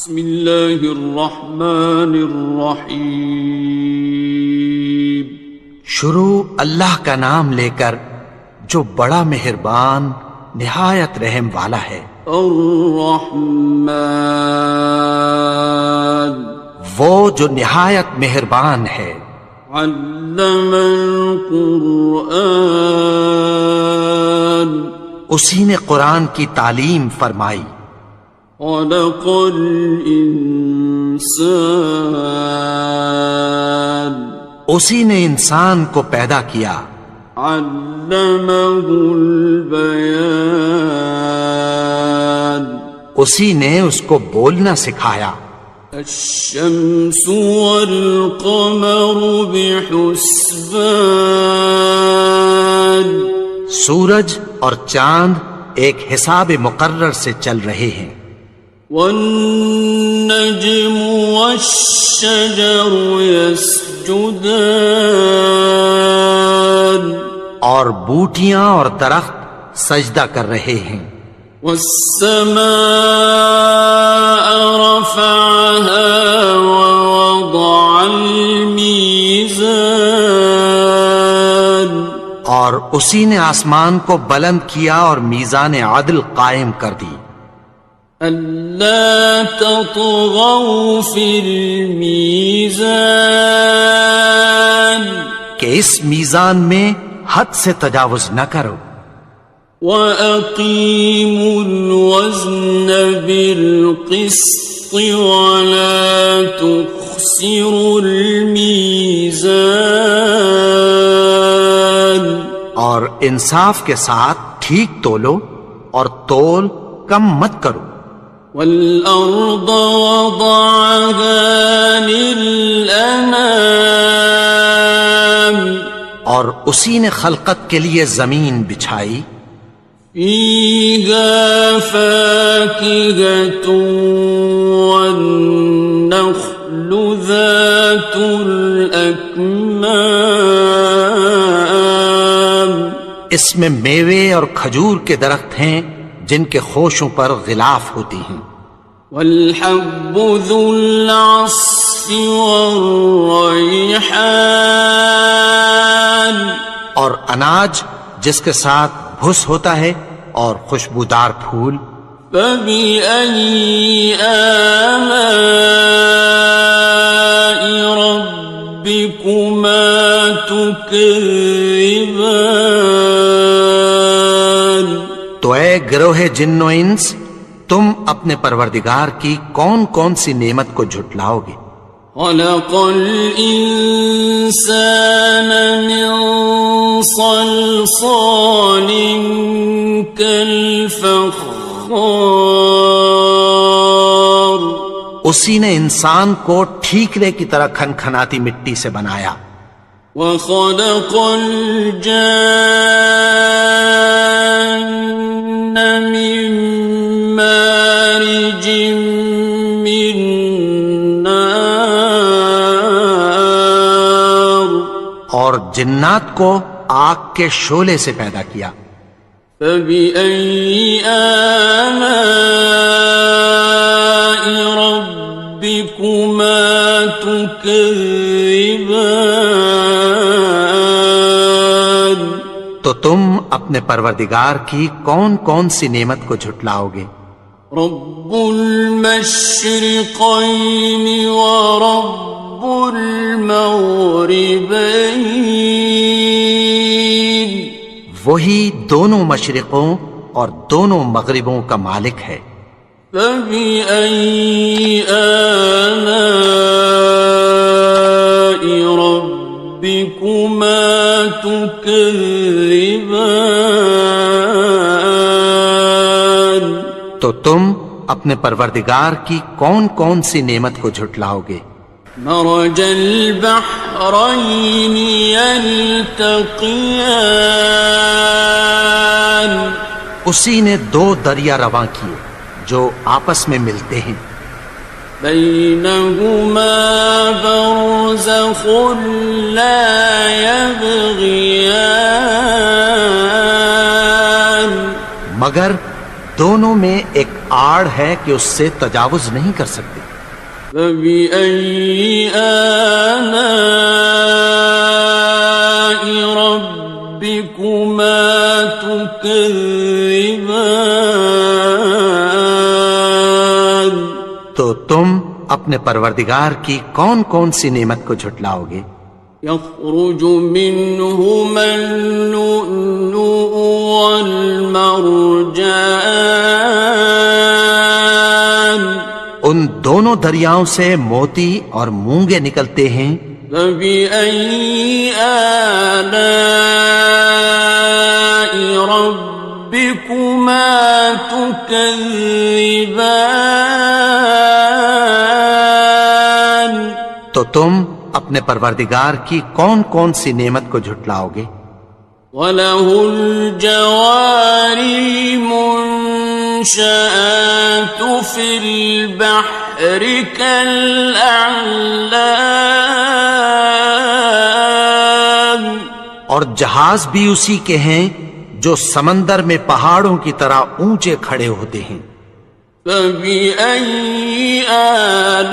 بسم اللہ الرحمن الرحیم. شروع اللہ کا نام لے کر جو بڑا مہربان نہایت رحم والا ہے. الرحمن وہ جو نہایت مہربان ہے. علم القرآن اسی نے قرآن کی تعلیم فرمائی. خلق الانسان اسی نے انسان کو پیدا کیا. علمہ البیان اسی نے اس کو بولنا سکھایا. الشمس والقمر بحسبان سورج اور چاند ایک حساب مقرر سے چل رہے ہیں. والنجم والشجر يسجدان اور بوٹیاں اور درخت سجدہ کر رہے ہیں. والسماء رفعها ووضع الميزان اور اسی نے آسمان کو بلند کیا اور میزان عدل قائم کر دی. ألا تطغوا في الميزان کہ اس میزان میں حد سے تجاوز نہ کرو. وَأَقِيمُوا الْوَزْنَ بِالْقِسْطِ وَلَا تُخْسِرُوا الْمِيزَانَ اور انصاف کے ساتھ ٹھیک تولو اور تول کم مت کرو. وَالْأَرْضَ وَضَعَهَا لِلْأَنَامِ اور اسی نے خلقت کے لیے زمین بچھائی. فِيهَا فَاكِهَةٌ وَالنَّخْلُ ذَاتُ الْأَكْمَامِ اس میں میوے اور کھجور کے درخت ہیں جن کے خوشوں پر غلاف ہوتی ہیں. وَالْحَبُّ ذُو الْعَصْفِ وَالرَّيْحَانِ اور اناج جس کے ساتھ بھس ہوتا ہے اور خوشبودار پھول. فَبِأَيِّ آلَاءِ رَبِّكُمَا تُكَذِّبَانِ تو اے گروہ جن و انس تم اپنے پروردگار کی کون کون سی نعمت کو جھٹلاؤ گے. خَلَقَ الْإِنسَانَ مِنْ صَلْصَالٍ كَالْفَخَّارِ اسی نے انسان کو ٹھیکرے کی طرح کھنکھناتی مٹی سے بنایا. وَخَلَقَ الْجَانَّ مِن مَّارِجٍ مِّن نَّارٍ اور جنات کو آگ کے شعلے سے پیدا کیا. فَبِأَيِّ آلَاءِ رَبِّكُمَا تُكَذِّبَانِ تو تم اپنے پروردگار کی کون کون سی نعمت کو جھٹلاؤ گے. رب المشرقین ورب المغربین وہی دونوں مشرقوں اور دونوں مغربوں کا مالک ہے. فَبِأَيِّ آلَاءِ رَبِّكُمَا تُكَذِّبَانِ تو تم اپنے پروردگار کی کون کون سی نعمت کو جھٹلاؤ گے. مرج البحرین یلتقیان اسی نے دو دریا رواں کیے جو آپس میں ملتے ہیں. بینہما برزخ لا یبغیان مگر دونوں میں ایک آڑ ہے کہ اس سے تجاوز نہیں کر سکتے۔ فبأي آلاء ربكما تكذبان؟ تو تم اپنے پروردگار کی کون کون سی نعمت کو جھٹلاؤ گے؟ يخرج منهما اللؤلؤ والمرجان، ان دونوں دریاؤں سے موتی اور مونگے نکلتے ہیں۔ فبأي آلاء ربكما تكذبان؟ تو تم اپنے پروردگار کی کون کون سی نعمت کو جھٹلاؤ گے؟ وَلَهُ الْجَوَارِ الْمُنشَآتُ فِي الْبَحْرِ كَالْأَعْلَامِ، اور جہاز بھی اسی کے ہیں جو سمندر میں پہاڑوں کی طرح اونچے کھڑے ہوتے ہیں۔ فَبِأَيِّ آلَاءِ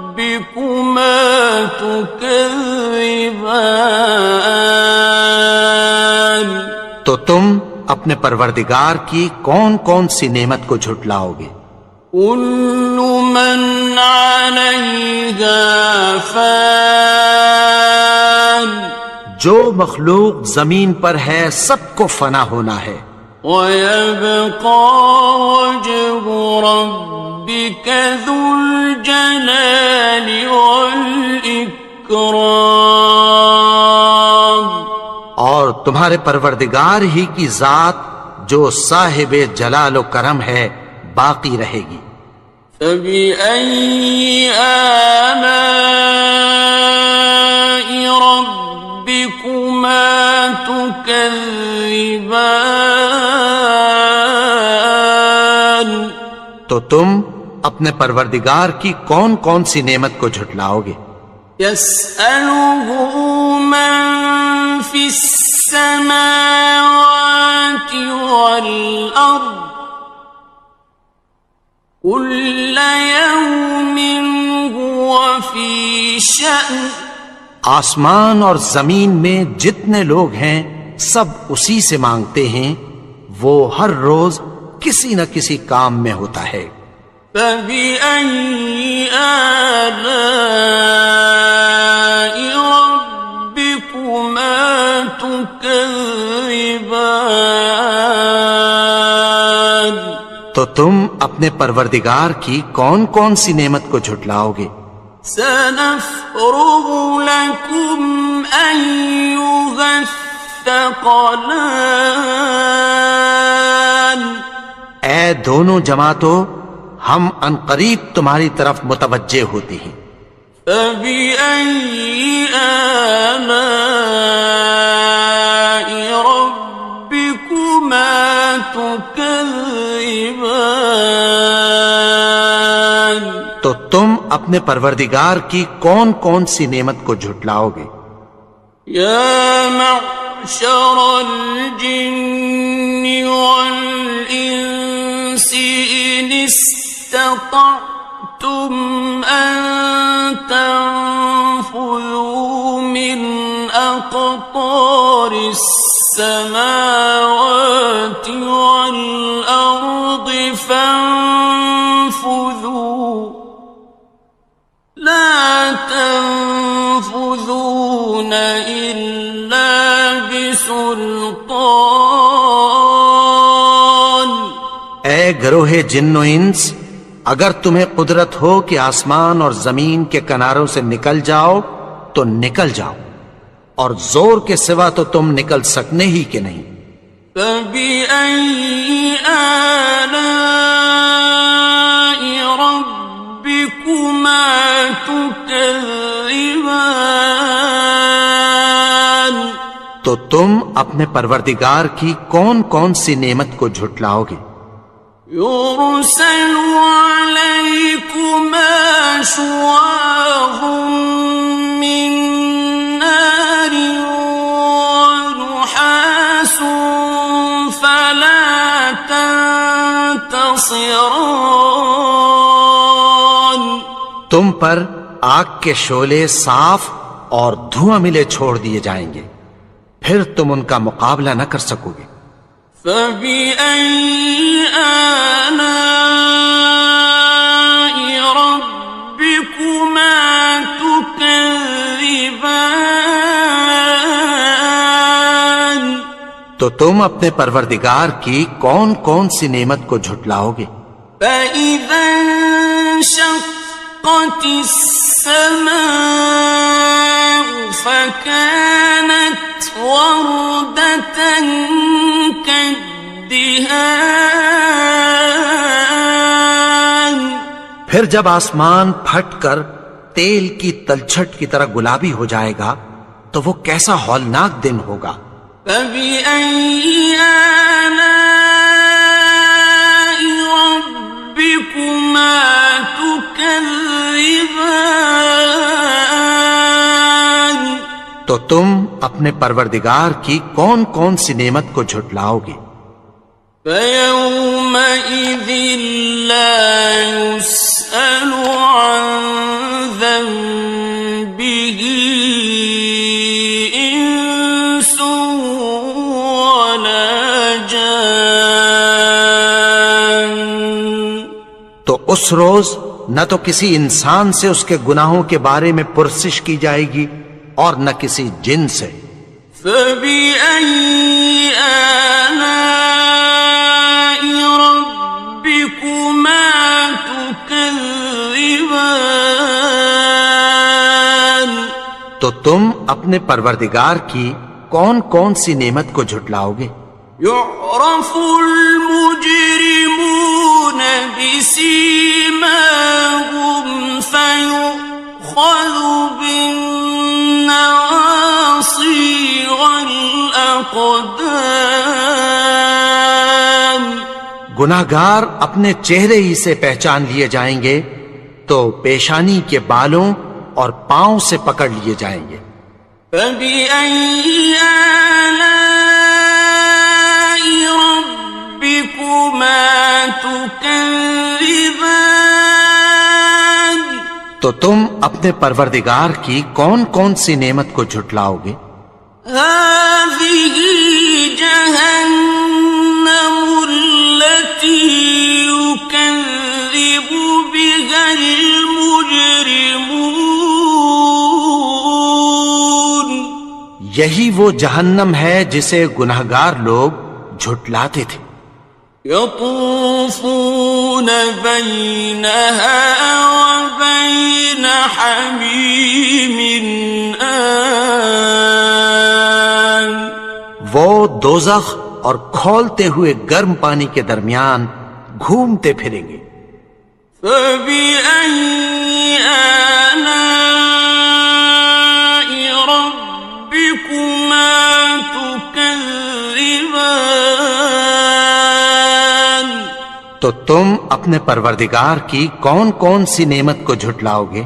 رَبِّكُمَا تُكَذِّبَانِ؟ تو تم اپنے پروردگار کی کون کون سی نعمت کو جھٹلاؤ گے؟ كُلُّ مَنْ عَلَيْهَا فَانٍ، جو مخلوق زمین پر ہے سب کو فنا ہونا ہے۔ وَيَبْقَى وَجْهُ رَبِّكَ ذُو الْجَلَالِ وَالْإِكْرَامِ، اور تمہارے پروردگار ہی کی ذات جو صاحب جلال و کرم ہے باقی رہے گی۔ فَبِأَيِّ آلَاءِ رَبِّكُمَا تُكَذِّبَانِ؟ تو تم اپنے پروردگار کی کون کون سی نعمت کو جھٹلاؤ گے؟ يَسْأَلُهُ مَن فِي السَّمَاوَاتِ وَالْأَرْضِ كُلَّ يَوْمٍ هُوَ فِي شَأْنٍ، آسمان اور زمین میں جتنے لوگ ہیں سب اسی سے مانگتے ہیں، وہ ہر روز کسی نہ کسی کام میں ہوتا ہے۔ فَبِأَيِّ آلَاءِ رَبِّكُمَا تُكَذِّبَانِ؟ تو تم اپنے پروردگار کی کون کون سی نعمت کو جھٹلاؤ گے؟ سَنَفْرُغُ لَكُمْ أَيُّهَ الثَّقَلَانِ، اے دونوں جماعتوں، ہم عنقریب تمہاری طرف متوجہ ہوتے ہیں۔ فَبِأَيِّ آلَاءِ رَبِّكُمَا تُكَذِّبَانِ؟ تو تم اپنے پروردگار کی کون کون سی نعمت کو جھٹلاؤ گے؟ يَا مَعْشَرَ الْجِنِّ وَالْإِنسِ إِنِ اسْتَطَعْتُمْ أَن تَنفُذُوا مِنْ أَقْطَارِ السَّمَاوَاتِ وَالْأَرْضِ فَانفُذُوا لَا تَنفُذُونَ إِلَّا بِسُلْطَانٍ۔ اے گروہ جن و انس، اگر تمہیں قدرت ہو کہ آسمان اور زمین کے کناروں سے نکل جاؤ تو نکل جاؤ، اور زور کے سوا تو تم نکل سکنے ہی کہ نہیں۔ فَبِأَيِّ آلَاءِ رَبِّكُمَا تُكَذِّبَانِ؟ تو تم اپنے پروردگار کی کون کون سی نعمت کو جھٹلاؤ گے؟ يُرْسَلُ عَلَيْكُمَا شُوَاظٌ مِّن نَّارٍ وَنُحَاسٌ فَلَا تنتصران. تم پر آگ کے شعلے صاف اور دھواں ملے چھوڑ دیے جائیں گے، پھر تم ان کا مقابلہ نہ کر سکو گے۔ فَبِأَيِّ آلَاءِ رَبِّكُمَا تُكَذِّبَانِ. تو تم اپنے پروردگار کی کون کون سی نعمت کو جھٹلاؤ گے؟ فَإِذَا انشَقَّتِ السَّمَاءُ فَكَانَتْ وَرْدَةً كَالدِّهَانِ. پھر جب آسمان پھٹ کر تیل کی تلچھٹ کی طرح گلابی ہو جائے گا تو وہ کیسا ہولناک دن ہوگا۔ فَبِأَيِّ آلَاءِ رَبِّكُمَا تُكَذِّبَانِ. تو تم اپنے پروردگار کی کون کون سی نعمت کو جھٹلاؤ گے؟ فَيَوْمَئِذٍ لَا يُسْأَلُ عَنْ ذَنبِهِ إِنسٌ وَلَا جَانٌ. تو اس روز نہ تو کسی انسان سے اس کے گناہوں کے بارے میں پرسش کی جائے گی اور نہ کسی جن سے۔ فَبِأَيِّ آلَاءِ رَبِّكُمَا تُكَذِّبَانِ. تو تم اپنے پروردگار کی کون کون سی نعمت کو جھٹلاؤ گے؟ يُعْرَفُ الْمُجْرِمُونَ بِسِيمَاهُمْ فَيُؤْخَذُ بِالنَّوَاصِي وَالْأَقْدَامِ. گناہگار اپنے چہرے ہی سے پہچان لیے جائیں گے تو پیشانی کے بالوں اور پاؤں سے پکڑ لیے جائیں گے۔ فَبِأَيِّ آلَاءِ رَبِّكُمَا تُكَذِّبَانِ. تو تم اپنے پروردگار کی کون کون سی نعمت کو جھٹلاؤ گے؟ هَٰذِهِ جَهَنَّمُ الَّتِي يُكَذِّبُ بِهَا الْمُجْرِمُونَ. یہی وہ جہنم ہے جسے گناہگار لوگ جھٹلاتے تھے۔ يَطُوفُونَ بَيْنَهَا وَبَيْنَ حَمِيمٍ آنٍ. وہ دوزخ اور کھولتے ہوئے گرم پانی کے درمیان گھومتے پھریں گے۔ فَبِأَيِّ آلَاءِ رَبِّكُمَا تُكَذِّبَانِ. تو تم اپنے پروردگار کی کون کون سی نعمت کو جھٹلاؤ گے؟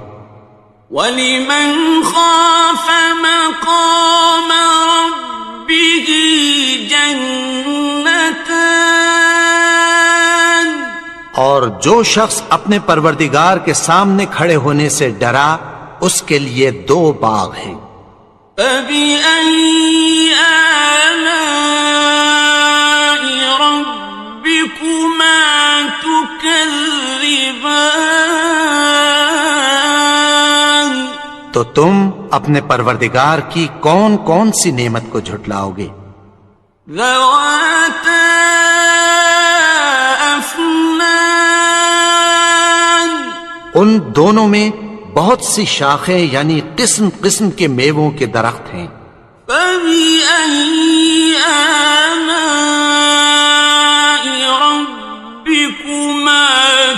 وَلِمَنْ خَافَ مَقَامَ رَبِّهِ جَنَّتَانِ. اور جو شخص اپنے پروردگار کے سامنے کھڑے ہونے سے ڈرا اس کے لیے 2 باغ ہیں۔ فَبِأَيِّ آلَاءِ رَبِّكُمَا تُكَذِّبَانِ. تو تم اپنے پروردگار کی کون کون سی نعمت کو جھٹلاؤ گے؟ ذَوَاتَا أَفْنَانٍ. ان دونوں میں بہت سی شاخیں یعنی قسم قسم کے میووں کے درخت ہیں۔ فَبِأَيِّ آلَاءِ رَبِّكُمَا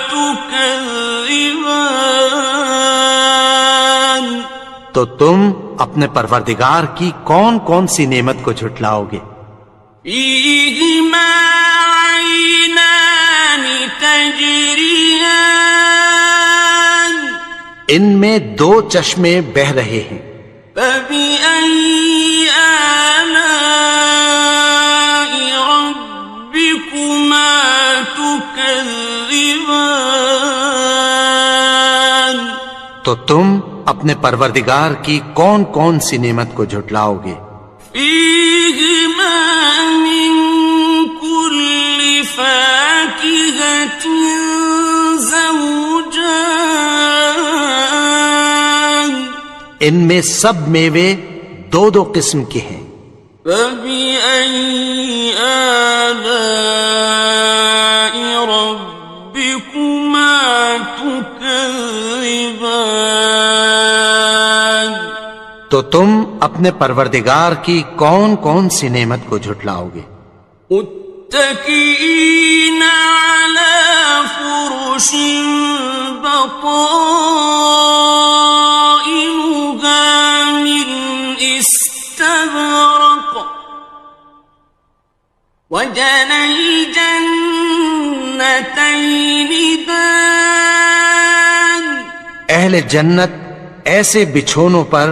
تُكَذِّبَانِ. تو تم اپنے پروردگار کی کون کون سی نعمت کو جھٹلاؤ گے؟ فِيهِمَا عَيْنَانِ تَجْرِيَانِ. ان میں 2 چشمے بہہ رہے ہیں۔ فَبِأَيِّ آلَاءِ رَبِّكُمَا تكذبان تو تم اپنے پروردگار کی کون کون سی نعمت کو جھٹلاؤ گے؟ فيهما من كل فاكهة زوجان ان میں سب میوے دو دو قسم کے ہیں۔ فبأي آلاء ربكما تكذبان تو تم اپنے پروردگار کی کون کون سی نعمت کو جھٹلاؤ گے؟ متكئين على فرش بطائنها من استبرق وجنى الجنتين دان اہل جنت ایسے بچھونوں پر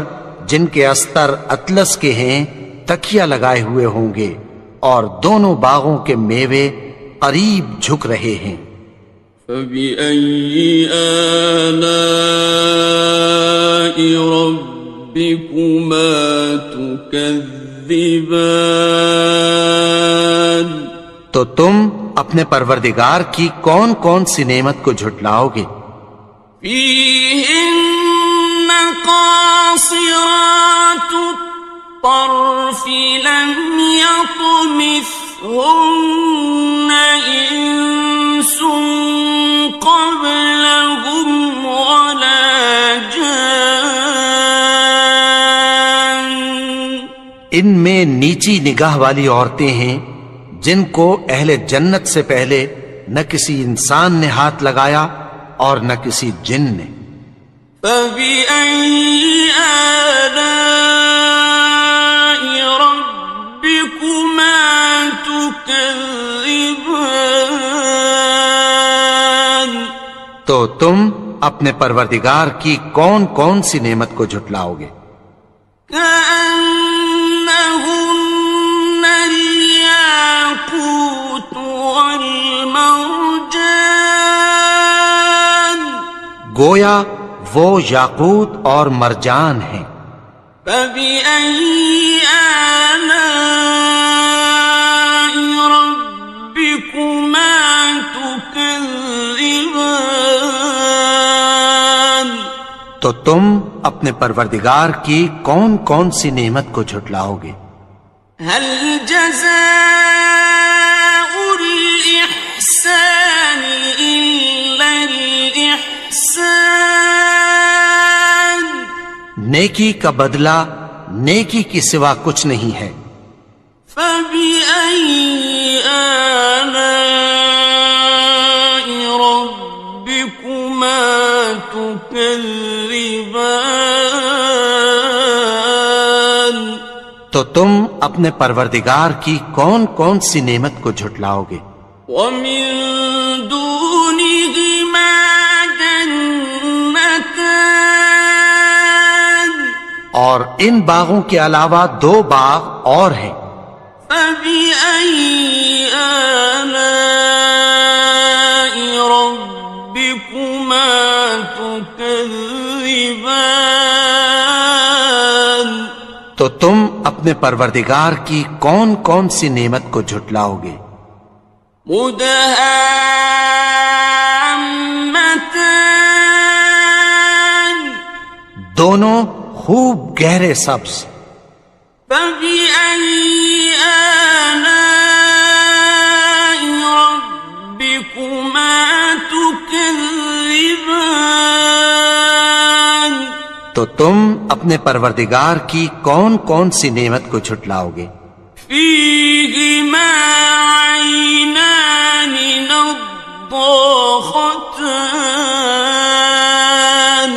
جن کے استر اطلس کے ہیں تکیہ لگائے ہوئے ہوں گے، اور دونوں باغوں کے میوے قریب جھک رہے ہیں۔ فبأي آلاء ربكما تكذبان تو تم اپنے پروردگار کی کون کون سی نعمت کو جھٹلاؤ گے؟ فيهن قاصرات الطرف لم يطمثهن إنس قبلهم ولا جان ان میں نیچی نگاہ والی عورتیں ہیں جن کو اہل جنت سے پہلے نہ کسی انسان نے ہاتھ لگایا اور نہ کسی جن نے۔ فبأي آلاء ربكما تكذبان تو تم اپنے پروردگار کی کون کون سی نعمت کو جھٹلاؤ گے؟ كأنهن الياقوت والمرجان گویا وہ یاقوت اور مرجان ہیں۔ فبأي آلاء ربكما تكذبان تو تم اپنے پروردگار کی کون کون سی نعمت کو جھٹلاؤ گے؟ هل جزاء الإحسان إلا الإحسان نیکی کا بدلہ نیکی کی سوا کچھ نہیں ہے۔ فبأي آلاء ربكما تكذبان تو تم اپنے پروردگار کی کون کون سی نعمت کو جھٹلاؤ گے؟ ومن دونهما جنتان اور ان باغوں کے علاوہ دو باغ اور ہیں۔ فبأي آلاء ربكما تكذبان تو تم اپنے پروردگار کی کون کون سی نعمت کو جھٹلاؤ گے؟ مدهامتان دونوں خوب گہرے سبز۔ فبأي آلاء ربكما تكذبان تو تم اپنے پروردگار کی کون کون سی نعمت کو جھٹلاؤ گے؟ فيهما عينان نضاختان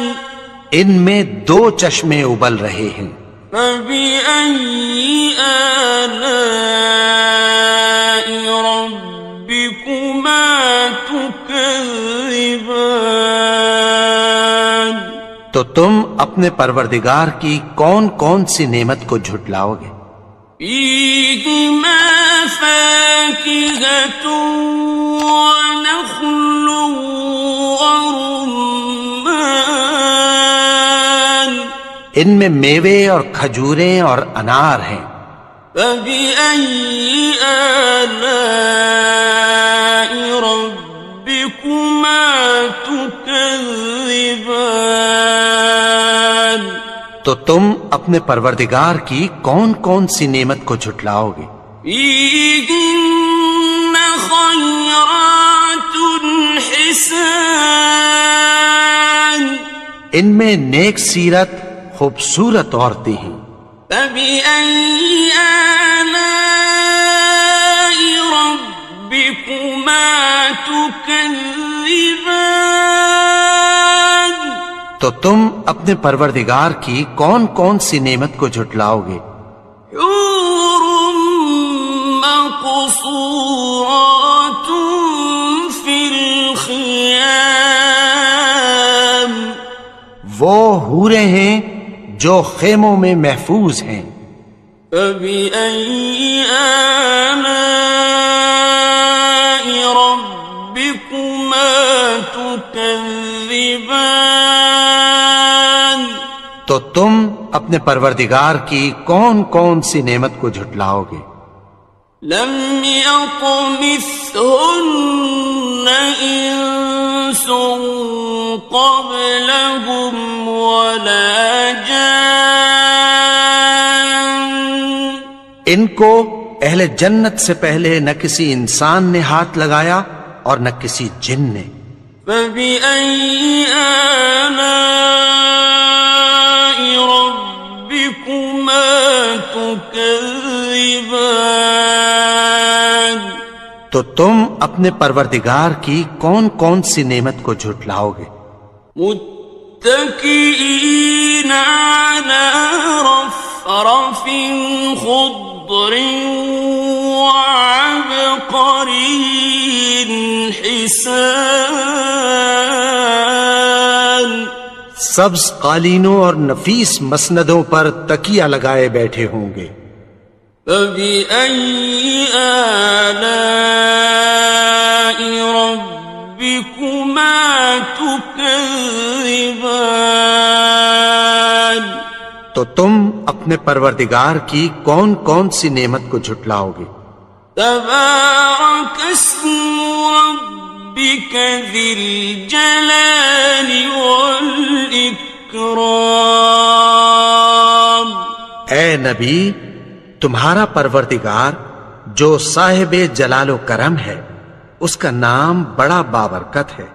ان میں دو چشمے ابل رہے ہیں۔ فبأي آلاء ربكما تكذبان تو تم اپنے پروردگار کی کون کون سی نعمت کو جھٹلاؤ گے؟ فيهما فاكهة ونخل ورمان ان میں میوے اور کھجوریں اور انار ہیں. فبأي آلاء ربكما تكذبان تو تم اپنے پروردگار کی کون کون سی نعمت کو جھٹلاؤ گے؟ فيهن خيرات حسان ان میں نیک سیرت خوبصورت عورتیں ہیں. فبأي آلاء ربكما تكذبان تو تم اپنے پروردگار کی کون کون سی نعمت کو جھٹلاؤ گے؟ حور مقصورات في الخيام وہ حوریں ہیں جو خیموں میں محفوظ ہیں. فبأي آلاء ربكما تكذبان تو تم اپنے پروردگار کی کون کون سی نعمت کو جھٹلاؤ گے؟ لم يطمثهن إنس قبلهم ولا جان ان کو اہل جنت سے پہلے نہ کسی انسان نے ہاتھ لگایا اور نہ کسی جن نے. فبأي آلاء ربكما تكذبان تو تم اپنے پروردگار کی کون کون سی نعمت کو جھٹلاؤ گے؟ متكئين على رفرف خضر وعبقري حسان سبز قالینوں اور نفیس مسندوں پر تکیہ لگائے بیٹھے ہوں گے. فبأي آلاء ربكما تكذبان تو تم اپنے پروردگار کی کون کون سی نعمت کو جھٹلاؤ گے؟ تبارك اسم ربك ذي الجلال والإكرام اے نبی، تمہارا پروردگار جو صاحب جلال و کرم ہے اس کا نام بڑا بابرکت ہے.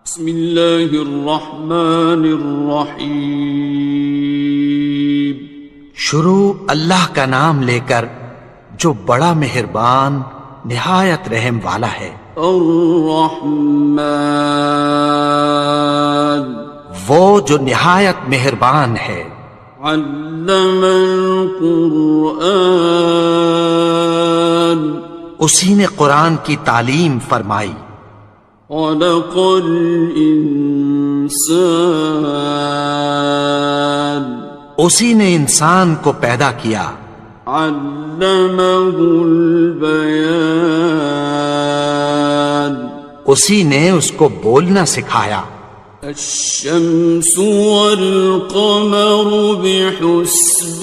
بسم اللہ الرحمن الرحیم شروع اللہ کا نام لے کر جو بڑا مہربان نہایت رحم والا ہے. الرحمن وہ جو نہایت مہربان ہے. علم القرآن اسی نے قرآن کی تعلیم فرمائی. خلق الانسان اسی نے انسان کو پیدا کیا. علمہ البیان اسی نے اس کو بولنا سکھایا. الشمس والقمر بحسبان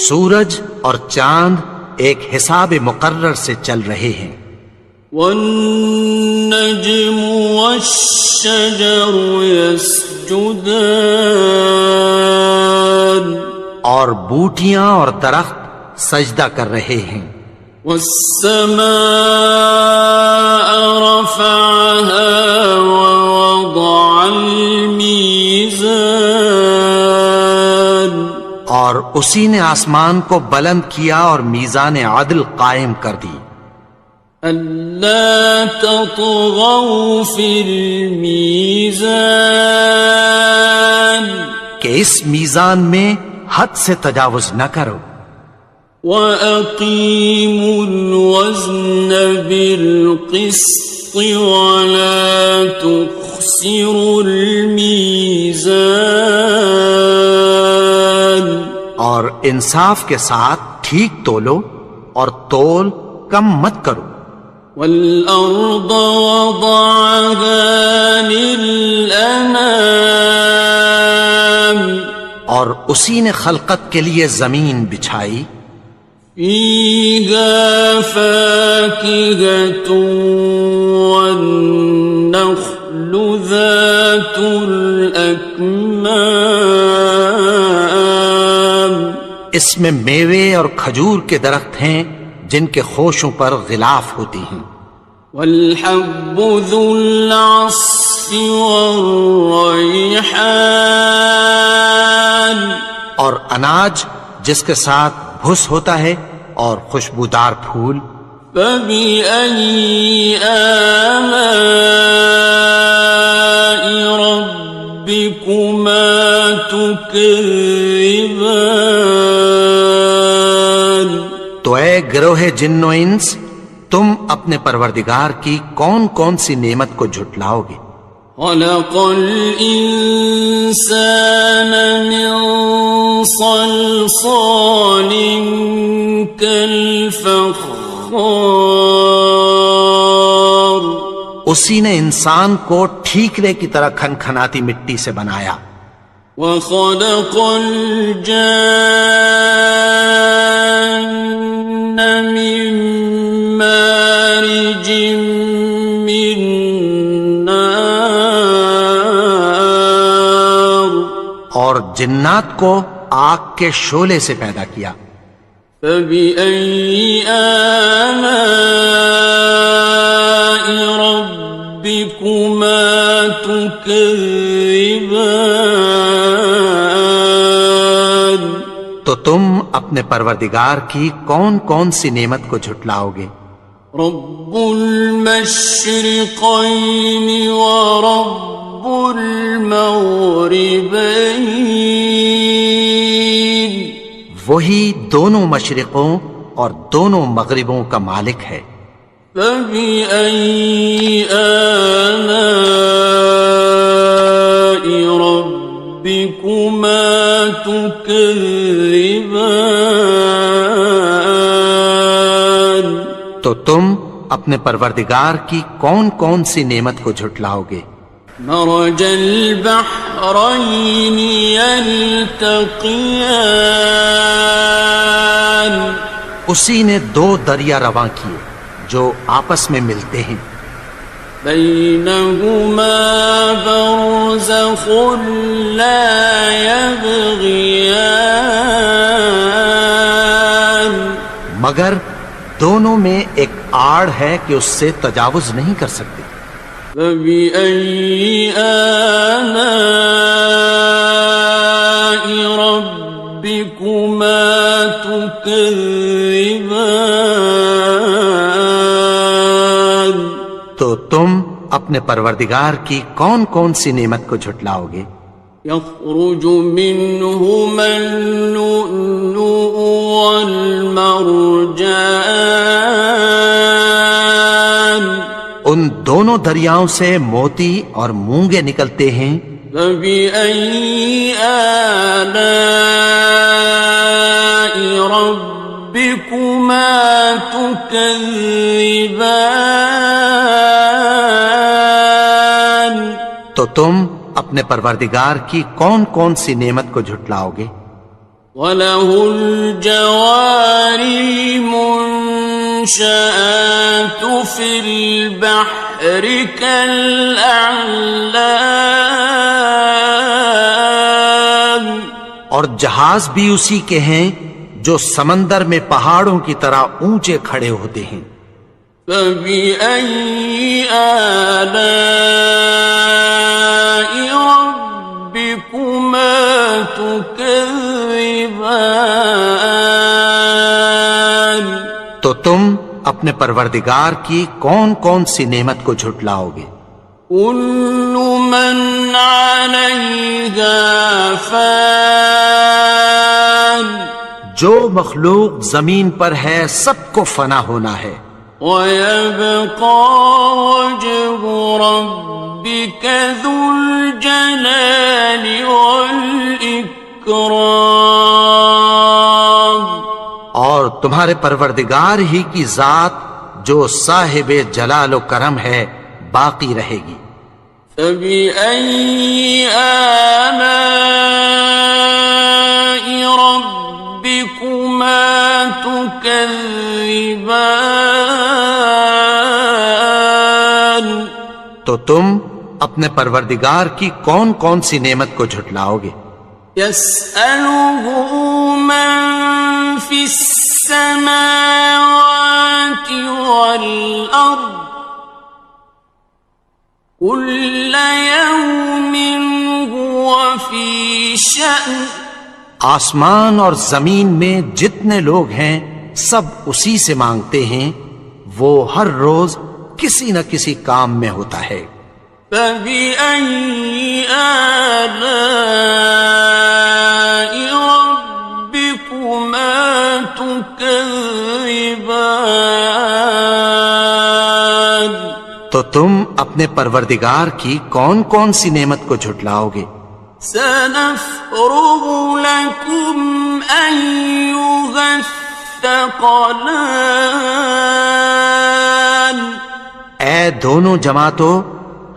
سورج اور چاند ایک حساب مقرر سے چل رہے ہیں. والنجم والشجر يسجدان اور بوٹیاں اور درخت سجدہ کر رہے ہیں. والسماء رفعها ووضع الميزان اور اسی نے آسمان کو بلند کیا اور میزان عدل قائم کر دی. ألا تطغوا في الميزان کہ اس میزان میں حد سے تجاوز نہ کرو. وَأَقِيمُوا الْوَزْنَ بِالْقِسْطِ وَلَا تُخْسِرُوا الْمِيزَانَ اور اور انصاف کے ساتھ ٹھیک تولو اور تول کم مت کرو. والأرض وضعها للأنام اور اسی نے خلقت کے لیے زمین بچھائی. فيها فاكهة والنخل ذات الأكمام اس میں میوے اور کھجور کے درخت ہیں جن کے خوشوں پر غلاف ہوتی ہیں. والحب ذو العصف والریحان اور اناج جس کے ساتھ بھس ہوتا ہے اور خوشبودار پھول. فبأي آلاء ربكما تكذبان تو اے گروہ جن و انس، تم اپنے پروردگار کی کون کون سی نعمت کو جھٹلاؤ گے؟ خلق الإنسان من صلصال كالفخار اسی نے انسان کو ٹھیکرے کی طرح کھنکھناتی مٹی سے بنایا. وخلق الجان من مارج من نار اور جنات کو آگ کے شعلے سے پیدا کیا. فبأي آلاء ربكما تكذبان تو تم اپنے پروردگار کی کون کون سی نعمت کو جھٹلاؤ گے؟ رب المشرقين ورب المغربين وہی دونوں مشرقوں اور دونوں مغربوں کا مالک ہے. فبأي آلاء ربكما تكذبان تو تم اپنے پروردگار کی کون کون سی نعمت کو جھٹلاؤ گے؟ مرج البحرين يلتقيان اسی نے دو دریا رواں کیے جو آپس میں ملتے ہیں. بينهما برزخ لا يبغيان مگر دونوں میں ایک آڑ ہے کہ اس سے تجاوز نہیں کر سکتے. فبأي آلاء ربكما تكذبان تو تم اپنے پروردگار کی کون کون سی نعمت کو جھٹلاؤ گے؟ يخرج منهما اللؤلؤ والمرجان ان دونوں دریاؤں سے موتی اور مونگے نکلتے ہیں. فبأي آلاء ربكما تكذبان تو تم اپنے پروردگار کی کون کون سی نعمت کو جھٹلاؤ گے؟ وَلَهُ الْجَوَارِ الْمُنشَآتُ فِي الْبَحْرِ كَالْأَعْلَامِ اور جہاز بھی اسی کے ہیں جو سمندر میں پہاڑوں کی طرح اونچے کھڑے ہوتے ہیں. فَبِأَيِّ آلَاءِ رَبِّكُمَا تُكَذِّبَانِ تو تم اپنے پروردگار کی کون کون سی نعمت کو جھٹلاؤ گے؟ كُلُّ مَنْ عَلَيْهَا فَانٍ جو مخلوق زمین پر ہے سب کو فنا ہونا ہے. وَيَبْقَى وَجْهُ رَبِّكَ ذُو الْجَلَالِ وَالْإِكْرَامِ تمہارے پروردگار ہی کی ذات جو صاحب جلال و کرم ہے باقی رہے گی۔ فَبِأَيِّ آلَاءِ رَبِّكُمَا تُكَذِّبَانِ، تو تم اپنے پروردگار کی کون کون سی نعمت کو جھٹلاؤ گے؟ يَسْأَلُهُ مَن فِي السَّمَاوَاتِ وَالْأَرْضِ كُلَّ يَوْمٍ هُوَ فِي شَأْنٍ، آسمان اور زمین میں جتنے لوگ ہیں سب اسی سے مانگتے ہیں، وہ ہر روز کسی نہ کسی کام میں ہوتا ہے۔ فَبِأَيِّ آلَاءِ رَبِّكُمَا تُكَذِّبَانِ، تو تم اپنے پروردگار کی کون کون سی نعمت کو جھٹلاؤ گے؟ سَنَفْرُغُ لَكُمْ أَيُّهَ الثَّقَلَانِ، اے دونوں جماعتوں،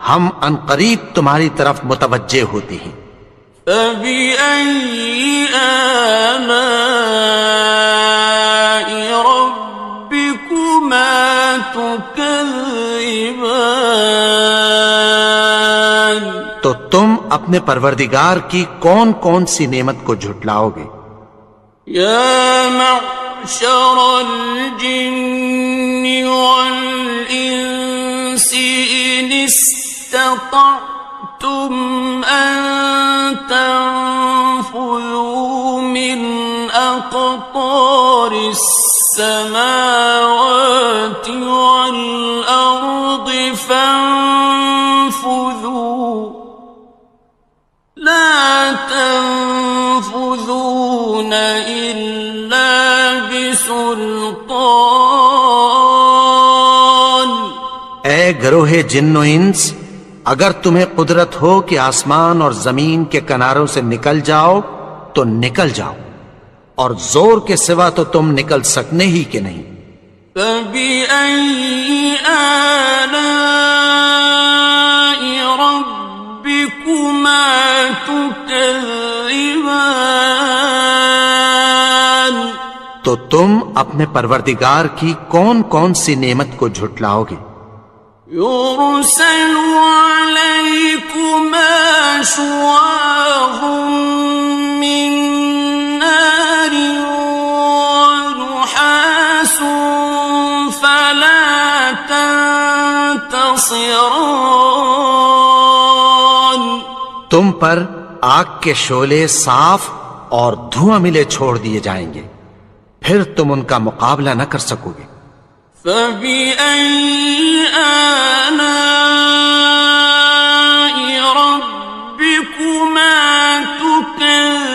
ہم عنقریب تمہاری طرف متوجہ ہوتے ہیں۔ فَبِأَيِّ آلَاءِ رَبِّكُمَا تُكَذِّبَانِ، تو تم اپنے پروردگار کی کون کون سی نعمت کو جھٹلاؤ گے؟ يَا مَعْشَرَ الْجِنِّ وَالْإِنسِ إِنِ اسْتَطَعْتُمْ أَن تَنفُذُوا مِنْ أَقْطَارِ السَّمَاوَاتِ وَالْأَرْضِ فَانفُذُوا لَا تَنفُذُونَ إِلَّا بِسُلْطَانٍ، اے گروہ جن و انس، اگر تمہیں قدرت ہو کہ آسمان اور زمین کے کناروں سے نکل جاؤ تو نکل جاؤ، اور زور کے سوا تو تم نکل سکنے ہی کہ نہیں۔ فَبِأَيِّ آلَاءِ رَبِّكُمَا تُكَذِّبَانِ، تو تم اپنے پروردگار کی کون کون سی نعمت کو جھٹلاؤ گے؟ يُرْسَلُ عَلَيْكُمَا شُوَاظٌ مِّن نَّارٍ وَنُحَاسٌ فَلَا تَنتَصِرَانِ، تم پر آگ کے شعلے صاف اور دھواں ملے چھوڑ دیے جائیں گے، پھر تم ان کا مقابلہ نہ کر سکو گے۔ فَبِأَيِّ آلَاءِ رَبِّكُمَا تُكَذِّبَانِ،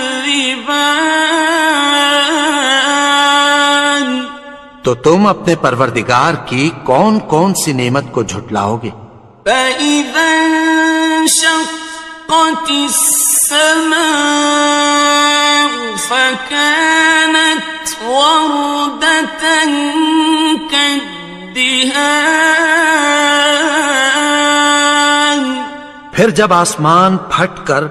تو تم اپنے پروردگار کی کون کون سی نعمت کو جھٹلاؤ گے؟ فَإِذَا انشَقَّتِ السَّمَاءُ فَكَانَتْ وَرْدَةً كَالدِّهَانِ، پھر جب آسمان پھٹ کر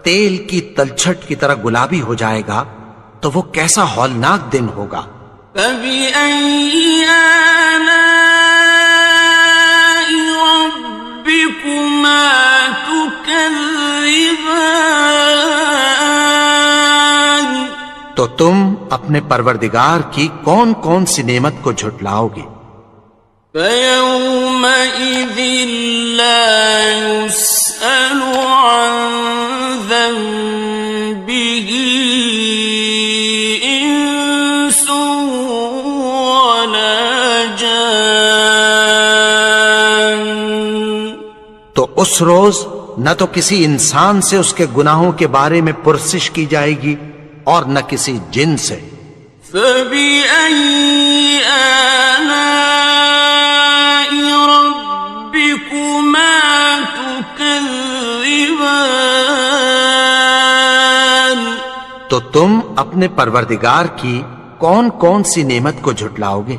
تیل کی تلچھٹ کی طرح گلابی ہو جائے گا تو وہ کیسا ہولناک دن ہوگا۔ فَبِأَيِّ آلَاءِ رَبِّكُمَا تُكَذِّبَانِ، تو تم اپنے پروردگار کی کون کون سی نعمت کو جھٹلاؤ گے؟ فَيَوْمَئِذٍ لَا يُسْأَلُ عَن ذَنبِهِ إِنسٌ وَلَا جَانٌ، تو اس روز نہ تو کسی انسان سے اس کے گناہوں کے بارے میں پرسش کی جائے گی اور نہ کسی جن سے۔ فَبِأَيِّ آلَاءِ رَبِّكُمَا تُكَذِّبَانِ، تو تم اپنے پروردگار کی کون کون سی نعمت کو جھٹلاؤ گے؟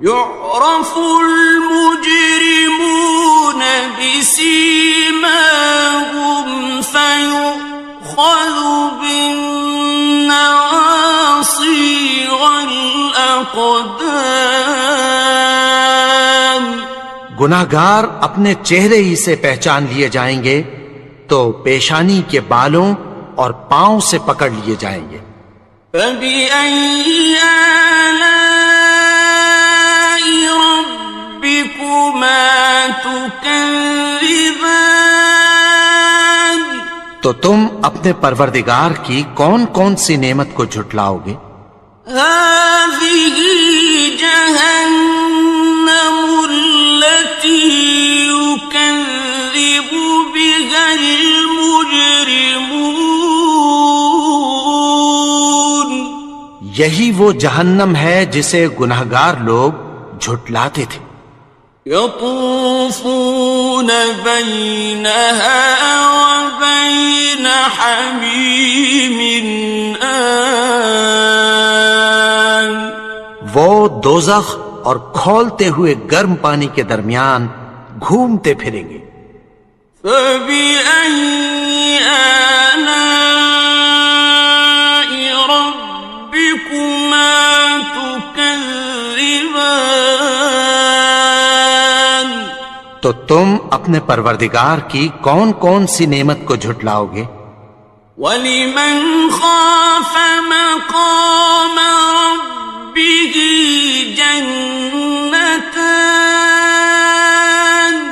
يعرف المجرمون بسيماهم فيؤخذ بالنواصي والأقدام. گناہگار اپنے چہرے ہی سے پہچان لیے جائیں گے تو پیشانی کے بالوں اور پاؤں سے پکڑ لیے جائیں گے. فَبِأَيِّ آلَاءِ رَبِّكُمَا تُكَذِّبَانِ. تو تم اپنے پروردگار کی کون کون سی نعمت کو جھٹلاؤ گے؟ هَٰذِهِ جَهَنَّمُ الَّتِي يُكَذِّبُ بِهَا الْمُجْرِمُونَ. یہی وہ جہنم ہے جسے گناہگار لوگ جھٹلاتے تھے. يطوفون بينها وبين حميم آن. وہ دوزخ اور کھولتے ہوئے گرم پانی کے درمیان گھومتے پھریں گے. فبأي آلاء ربكما تكذبان. تو تم اپنے پروردگار کی کون کون سی نعمت کو جھٹلاؤ گے؟ وَلِمَنْ خَافَ مَقَامَ رَبِّهِ جَنَّتَانِ.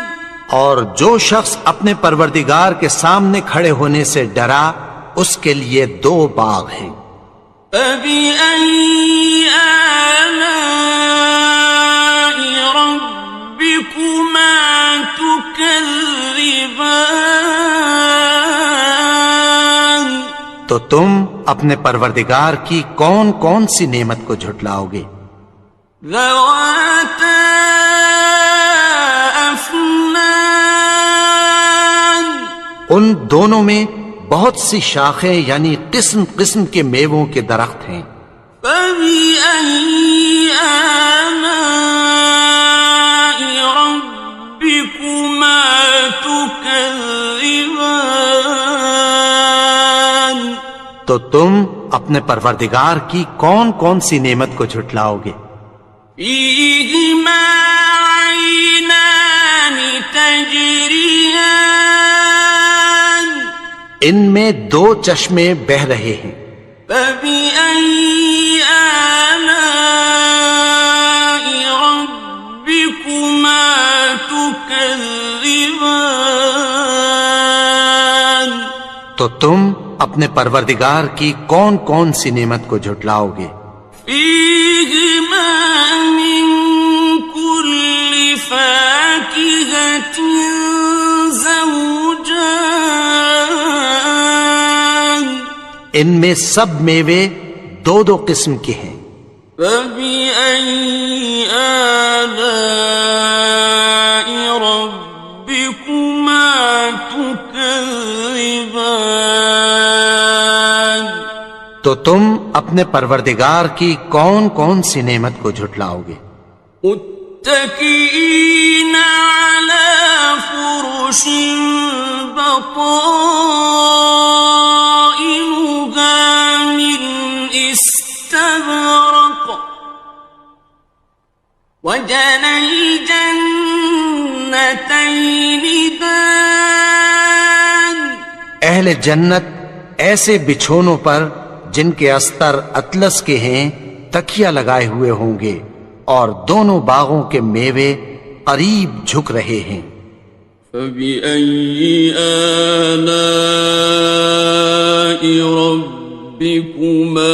اور جو شخص اپنے پروردگار کے سامنے کھڑے ہونے سے ڈرا اس کے لیے 2 باغ ہیں. فَبِأَيِّ آلَاءِ رَبِّكُمَا تُكَذِّبَانِ. تو تم اپنے پروردگار کی کون کون سی نعمت کو جھٹلاؤ گے؟ ذَوَاتَا أَفْنَانٍ. ان دونوں میں بہت سی شاخیں یعنی قسم قسم کے میووں کے درخت ہیں. فَبِأَيِّ آلَاءِ رَبِّكُمَا تُكَذِّبَانِ. تو تم اپنے پروردگار کی کون کون سی نعمت کو جھٹلاؤ گے؟ فِيهِمَا عَيْنَانِ تَجْرِيَانِ. ان میں 2 چشمے بہ رہے ہیں. فَبِأَيِّ آلَاءِ رَبِّكُمَا تُكَذِّبَانِ. تو تم اپنے پروردگار کی کون کون سی نعمت کو جھٹلاؤ گے؟ فِيهِمَا مِن كُلِّ فَاكِهَةٍ زَوْجَانِ. ان میں سب میوے 2 قسم کے ہیں. فَبِأَيِّ آلَاءِ رَبِّكُمَا تُكَذِّبَانِ. تو تم اپنے پروردگار کی کون کون سی نعمت کو جھٹلاؤ گے؟ متكئين على فرش بطائنها من استبرق وجنى الجنتين دان. اہل جنت ایسے بچھونوں پر جن کے استر اطلس کے ہیں تکیہ لگائے ہوئے ہوں گے اور دونوں باغوں کے میوے قریب جھک رہے ہیں. فَبِأَيِّ آلَاءِ رَبِّكُمَا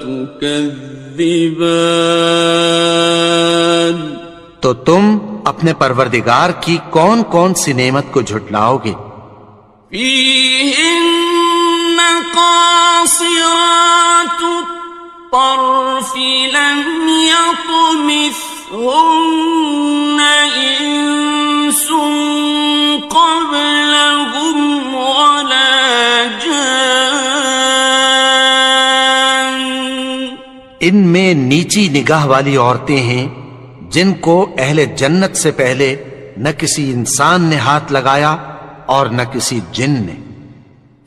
تُكَذِّبَانِ. تو تم اپنے پروردگار کی کون کون سی نعمت کو جھٹلاؤ گے؟ فِيهِنَّ قَاصِرَاتُ الطَّرْفِ لَمْ يَطْمِثْهُنَّ إِنسٌ قَبْلَهُمْ وَلَا جَانٌّ. ان میں نیچی نگاہ والی عورتیں ہیں جن کو اہل جنت سے پہلے نہ کسی انسان نے ہاتھ لگایا اور نہ کسی جن نے.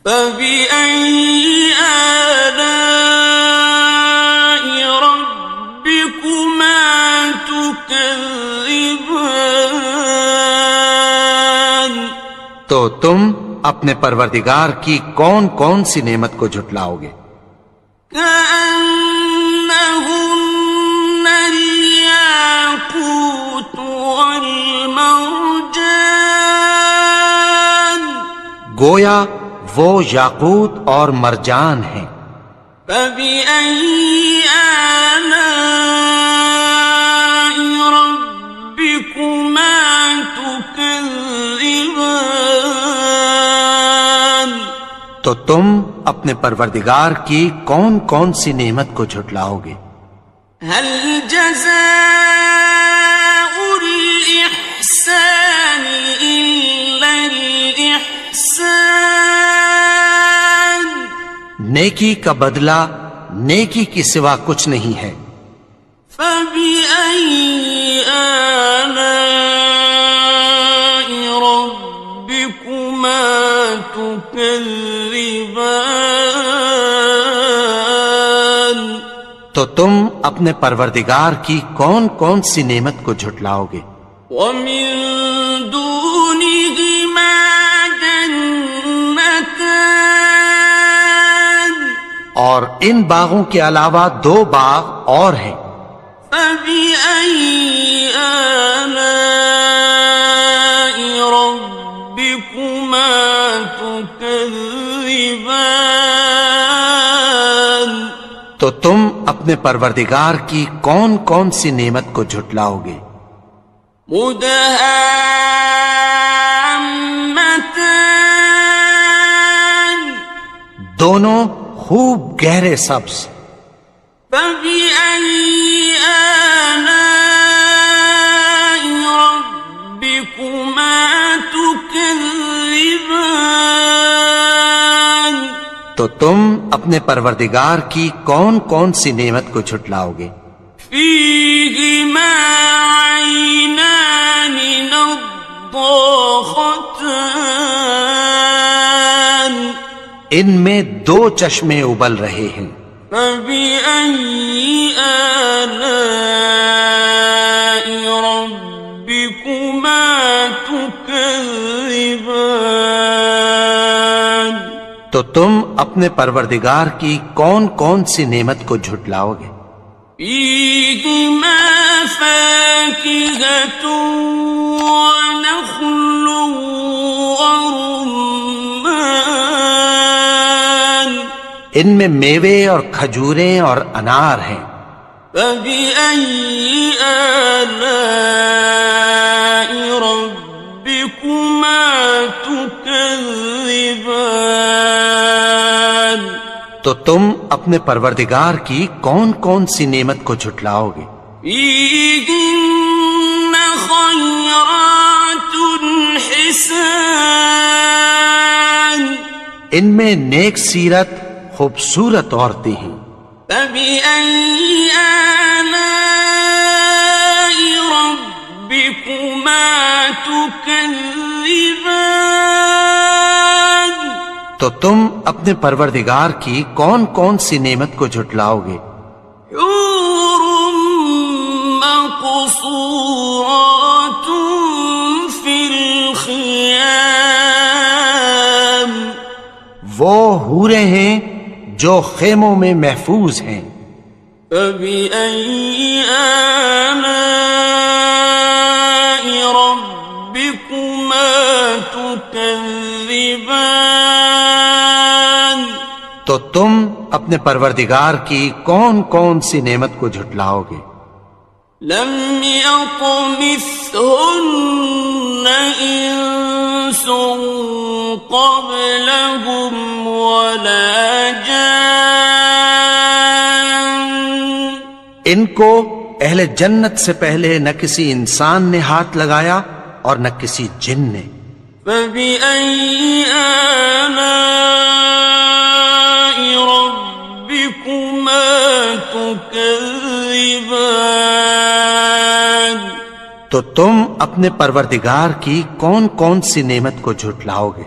فَبِأَيِّ آلَاءِ رَبِّكُمَا تُكَذِّبَانِ تو تم اپنے پروردگار کی کون کون سی نعمت کو جھٹلاؤ گے؟ كأنهن الياقوت والمرجان گویا وہ یاقوت اور مرجان ہیں. فبأي آلاء ربكما تكذبان تو تم اپنے پروردگار کی کون کون سی نعمت کو جھٹلاؤ گے؟ هل جزاء الإحسان إلا الإحسان نیکی کا بدلہ نیکی کی سوا کچھ نہیں ہے. فبأي آلاء ربكما تكذبان تو تم اپنے پروردگار کی کون کون سی نعمت کو جھٹلاؤ گے؟ ومن دونهما جنتان اور ان باغوں کے علاوہ دو باغ اور ہیں. فبأي آلاء ربكما تكذبان تو تم اپنے پروردگار کی کون کون سی نعمت کو جھٹلاؤ گے؟ مدهامتان دونوں خوب گہرے سبز. فبأي آلاء ربكما تكذبان تو تم اپنے پروردگار کی کون کون سی نعمت کو جھٹلاؤ گے؟ فيهما عينان نضاختان ان میں دو چشمے ابل رہے ہیں. فبأي آلاء ربكما تكذبان تو تم اپنے پروردگار کی کون کون سی نعمت کو جھٹلاؤ گے؟ فيهما فاكهة ونخل ورمان ان میں میوے اور کھجوریں اور انار ہیں. فبأي آلاء ربكما تكذبان تو تم اپنے پروردگار کی کون کون سی نعمت کو جھٹلاؤ گے؟ فيهن خيرات حسان ان میں نیک سیرت خوبصورت عورتیں ہیں. فبأي آلاء ربكما تكذبان تو تم اپنے پروردگار کی کون کون سی نعمت کو جھٹلاؤ گے؟ حور مقصورات في الخيام وہ حوریں ہیں جو خیموں میں محفوظ ہیں. فبأي آلاء ربكما تكذبان تو تم اپنے پروردگار کی کون کون سی نعمت کو جھٹلاؤ گے؟ لم يطمثهن إنس قبلهم ولا جان ان کو اہل جنت سے پہلے نہ کسی انسان نے ہاتھ لگایا اور نہ کسی جن نے. فبأي آلاء ربكما تكذبان تو تم اپنے پروردگار کی کون کون سی نعمت کو جھٹلاؤ گے؟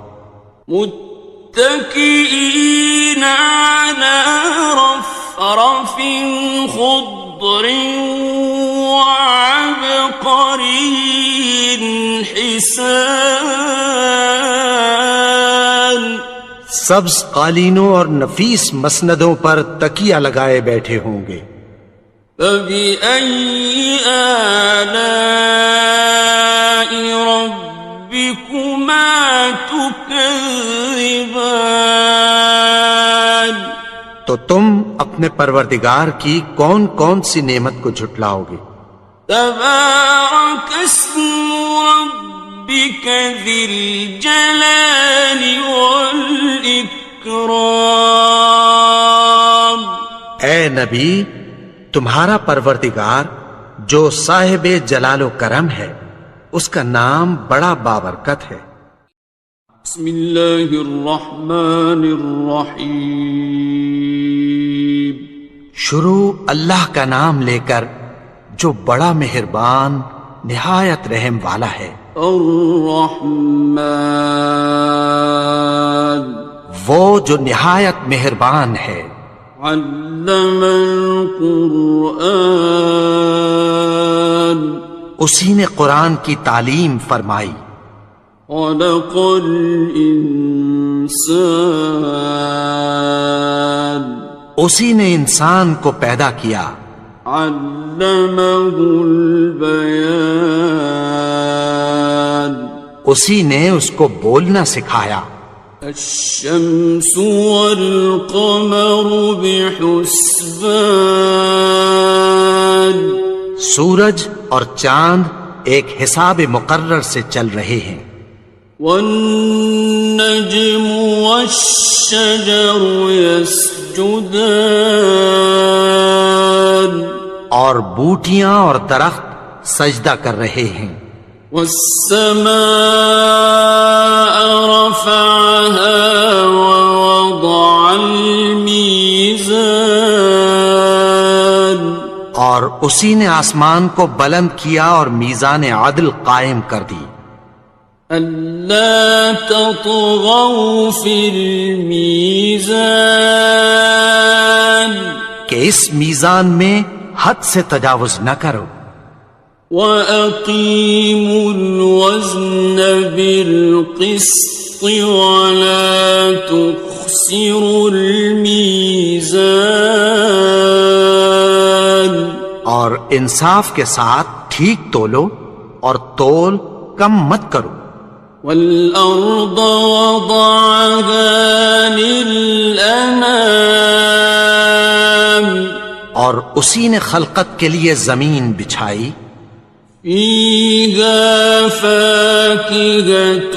متكئين على رفرف خضر وعبقري حسان سبز قالینوں اور نفیس مسندوں پر تکیہ لگائے بیٹھے ہوں گے۔ فبأي آلاء ربكما تكذبان تو تم اپنے پروردگار کی کون کون سی نعمت کو جھٹلاؤ گے؟ تبارك اسم ربك ذي الجلال والإكرام اے نبی، تمہارا پروردگار جو صاحب جلال و کرم ہے، اس کا نام بڑا بابرکت ہے۔ بسم اللہ الرحمن الرحیم شروع اللہ کا نام لے کر جو بڑا مہربان نہایت رحم والا ہے۔ الرحمن وہ جو نہایت مہربان ہے۔ علم القرآن اسی نے قرآن کی تعلیم فرمائی۔ خلق الانسان اسی نے انسان کو پیدا کیا۔ علمہ البیان اسی نے اس کو بولنا سکھایا۔ الشمس والقمر بحسبان سورج اور چاند ایک حساب مقرر سے چل رہے ہیں۔ والنجم والشجر يسجدان اور بوٹیاں اور درخت سجدہ کر رہے ہیں۔ والسماء رفعها ووضع الميزان اور اسی نے آسمان کو بلند کیا اور میزان عدل قائم کر دی۔ ألا تطغوا في الميزان کہ اس میزان میں حد سے تجاوز نہ کرو۔ وَأَقِيمُوا الْوَزْنَ بِالْقِسْطِ وَلَا تُخْسِرُوا الْمِيزَانَ اور انصاف کے ساتھ ٹھیک تولو اور تول کم مت کرو۔ وَالْأَرْضَ وَضَعَهَا لِلْأَنَامِ اور اسی نے خلقت کے لیے زمین بچھائی۔ فِيهَا فَاكِهَةٌ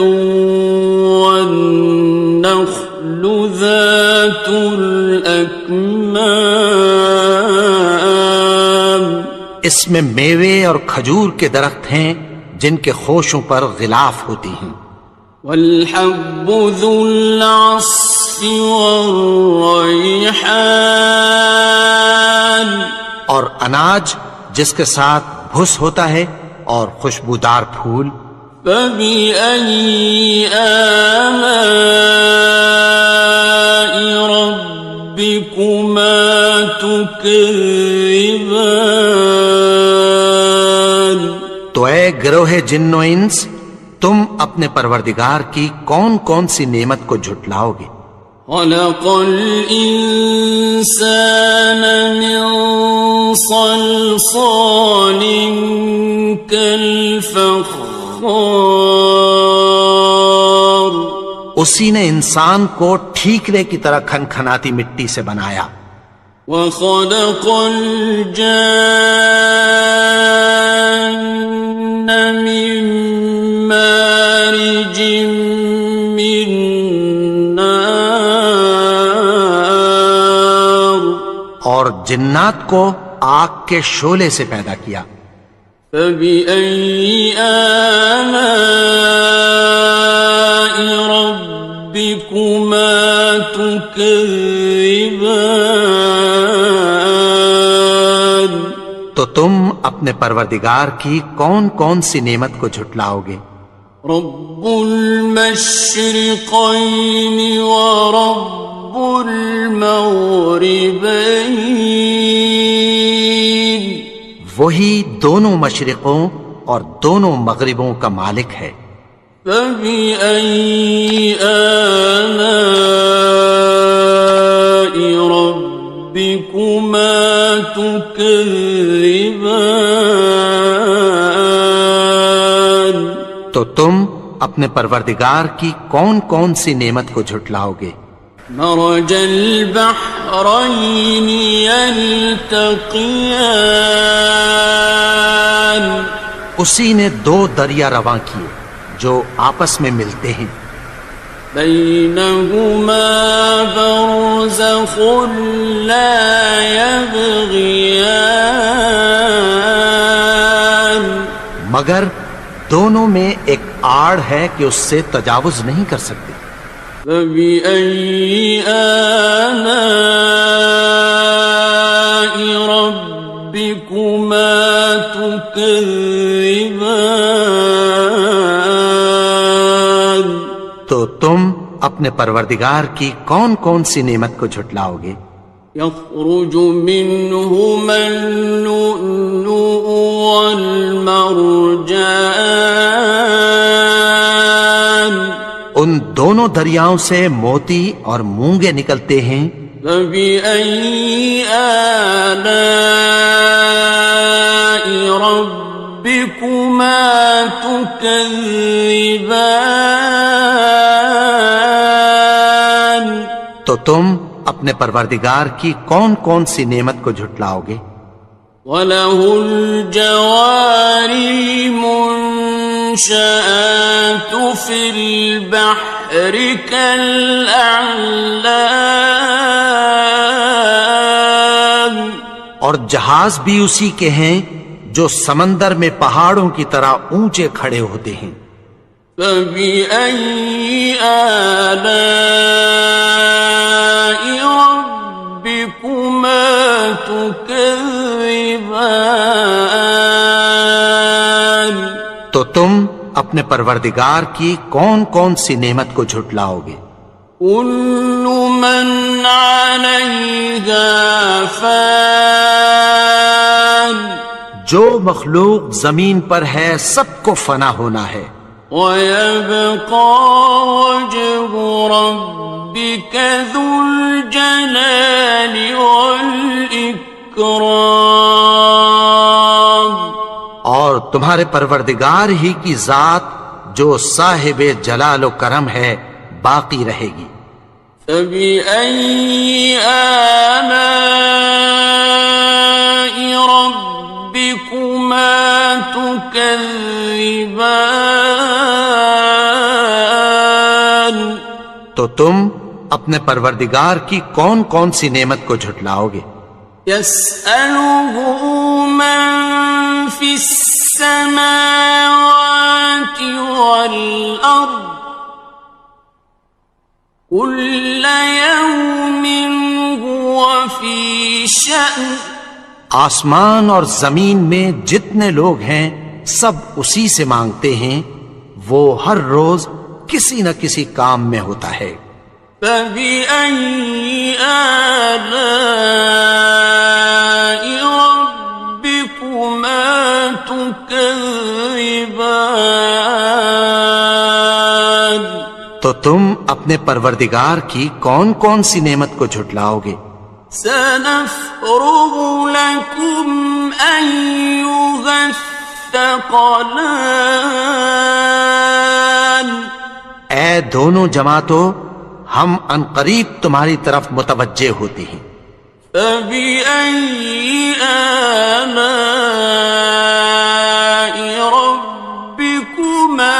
وَالنَّخْلُ ذَاتُ الْأَكْمَامِ اس میں میوے اور کھجور کے درخت ہیں جن کے خوشوں پر غلاف ہوتی ہیں۔ وَالْحَبُّ ذُو الْعَصْفِ وَالرَّيْحَانِ اور اناج جس کے ساتھ بھس ہوتا ہے اور خوشبودار پھول۔ فَبِأَيِّ آلَاءِ رَبِّكُمَا تُكَذِّبَانِ تو اے گروہ جن و انس، تم اپنے پروردگار کی کون کون سی نعمت کو جھٹلاؤ گے؟ خلق الإنسان من صلصال كالفخار اسی نے انسان کو ٹھیکرے کی طرح کھنکھناتی مٹی سے بنایا۔ وخلق الجان من مارج من نار اور جنات کو آگ کے شعلے سے پیدا کیا۔ فبأي آلاء ربكما تكذبان تم اپنے پروردگار کی کون کون سی نعمت کو جھٹلاؤ گے؟ رب المشرقین ورب المغربین، وہی دونوں مشرقوں اور دونوں مغربوں کا مالک ہے۔ فبأي آلاء ربكما تكذبان، تو تم اپنے پروردگار کی کون کون سی نعمت کو جھٹلاؤ گے؟ مرج البحرين يلتقيان، اسی نے دو دریا رواں کیے جو آپس میں ملتے ہیں، بينهما برزخ لا يبغيان، مگر دونوں میں ایک آڑ ہے کہ اس سے تجاوز نہیں کر سکتے۔ فبأي آلاء ربكما تكذبان، تو تم اپنے پروردگار کی کون کون سی نعمت کو جھٹلاؤ گے؟ يخرج منهما اللؤلؤ والمرجان، ان دونوں دریاؤں سے موتی اور مونگے نکلتے ہیں۔ فبأي آلاء ربكما تكذبان، تو تم اپنے پروردگار کی کون کون سی نعمت کو جھٹلاؤ گے؟ وَلَهُ الْجَوَارِ الْمُنشَآتُ فِي الْبَحْرِ كَالْأَعْلَامِ، اور جہاز بھی اسی کے ہیں جو سمندر میں پہاڑوں کی طرح اونچے کھڑے ہوتے ہیں۔ فَبِأَيِّ آلَاءِ رَبِّكُمَا تُكَذِّبَانِ، تو تم اپنے پروردگار کی کون کون سی نعمت کو جھٹلاؤ گے؟ كُلُّ مَنْ عَلَيْهَا فَانٍ، جو مخلوق زمین پر ہے سب کو فنا ہونا ہے، وَيَبْقَى وَجْهُ رَبِّكَ ذُو الْجَلَالِ وَالْإِكْرَامِ، اور تمہارے پروردگار ہی کی ذات جو صاحب جلال و کرم ہے باقی رہے گی۔ فَبِأَيِّ آلَاءِ رَبِّكُمَا تُكَذِّبَانِ، تو تم اپنے پروردگار کی کون کون سی نعمت کو جھٹلاؤ گے؟ يَسْأَلُهُ مَن فِي السَّمَاوَاتِ وَالْأَرْضِ كُلَّ يَوْمٍ هُوَ فِي شَأْنٍ، آسمان اور زمین میں جتنے لوگ ہیں سب اسی سے مانگتے ہیں، وہ ہر روز کسی نہ کسی کام میں ہوتا ہے۔ فَبِأَيِّ آلَاءِ رَبِّكُمَا تُكَذِّبَانِ، تو تم اپنے پروردگار کی کون کون سی نعمت کو جھٹلاؤ گے؟ سَنَفْرُغُ لَكُمْ أَيُّهَ الثَّقَلَانِ، اے دونوں جماعتوں، ہم عنقریب تمہاری طرف متوجہ ہوتے ہیں۔ فَبِأَيِّ آلَاءِ رَبِّكُمَا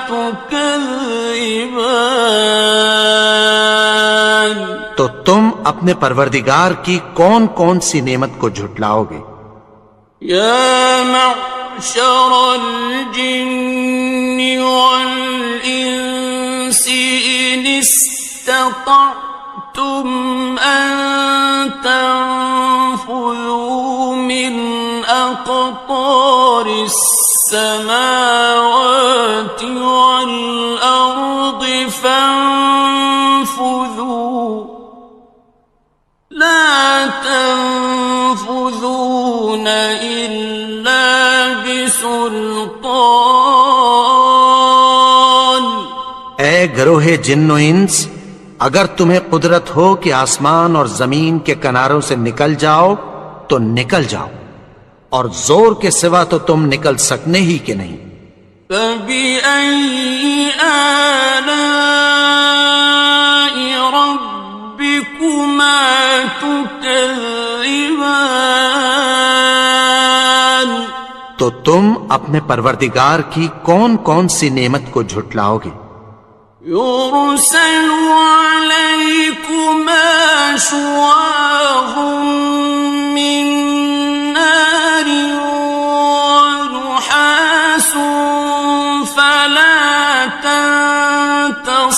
تُكَذِّبَانِ، تو تم اپنے پروردگار کی کون کون سی نعمت کو جھٹلاؤ گے؟ يَا مَعْشَرَ الْجِنِّ وَالْإِنسِ إِنِ اسْتَطَعْتُمْ أَن تَنفُذُوا مِنْ أقطار السماوات والأرض فانفذوا لا تنفذون إلا بسلطان. اے گروہ جن و انس، اگر تمہیں قدرت ہو کہ آسمان اور زمین کے کناروں سے نکل جاؤ تو نکل جاؤ، اور زور کے سوا تو تم نکل سکنے ہی کہ نہیں. فَبِأَيِّ آلَاءِ رَبِّكُمَا تُكَذِّبَانِ. تو تم اپنے پروردگار کی کون کون سی نعمت کو جھٹلاؤ گے؟ يُرْسَلُ عَلَيْكُمَا شُوَاظٌ مِّن نَّارٍ وَنُحَاسٌ فَلَا تَنتَصِرَانِ.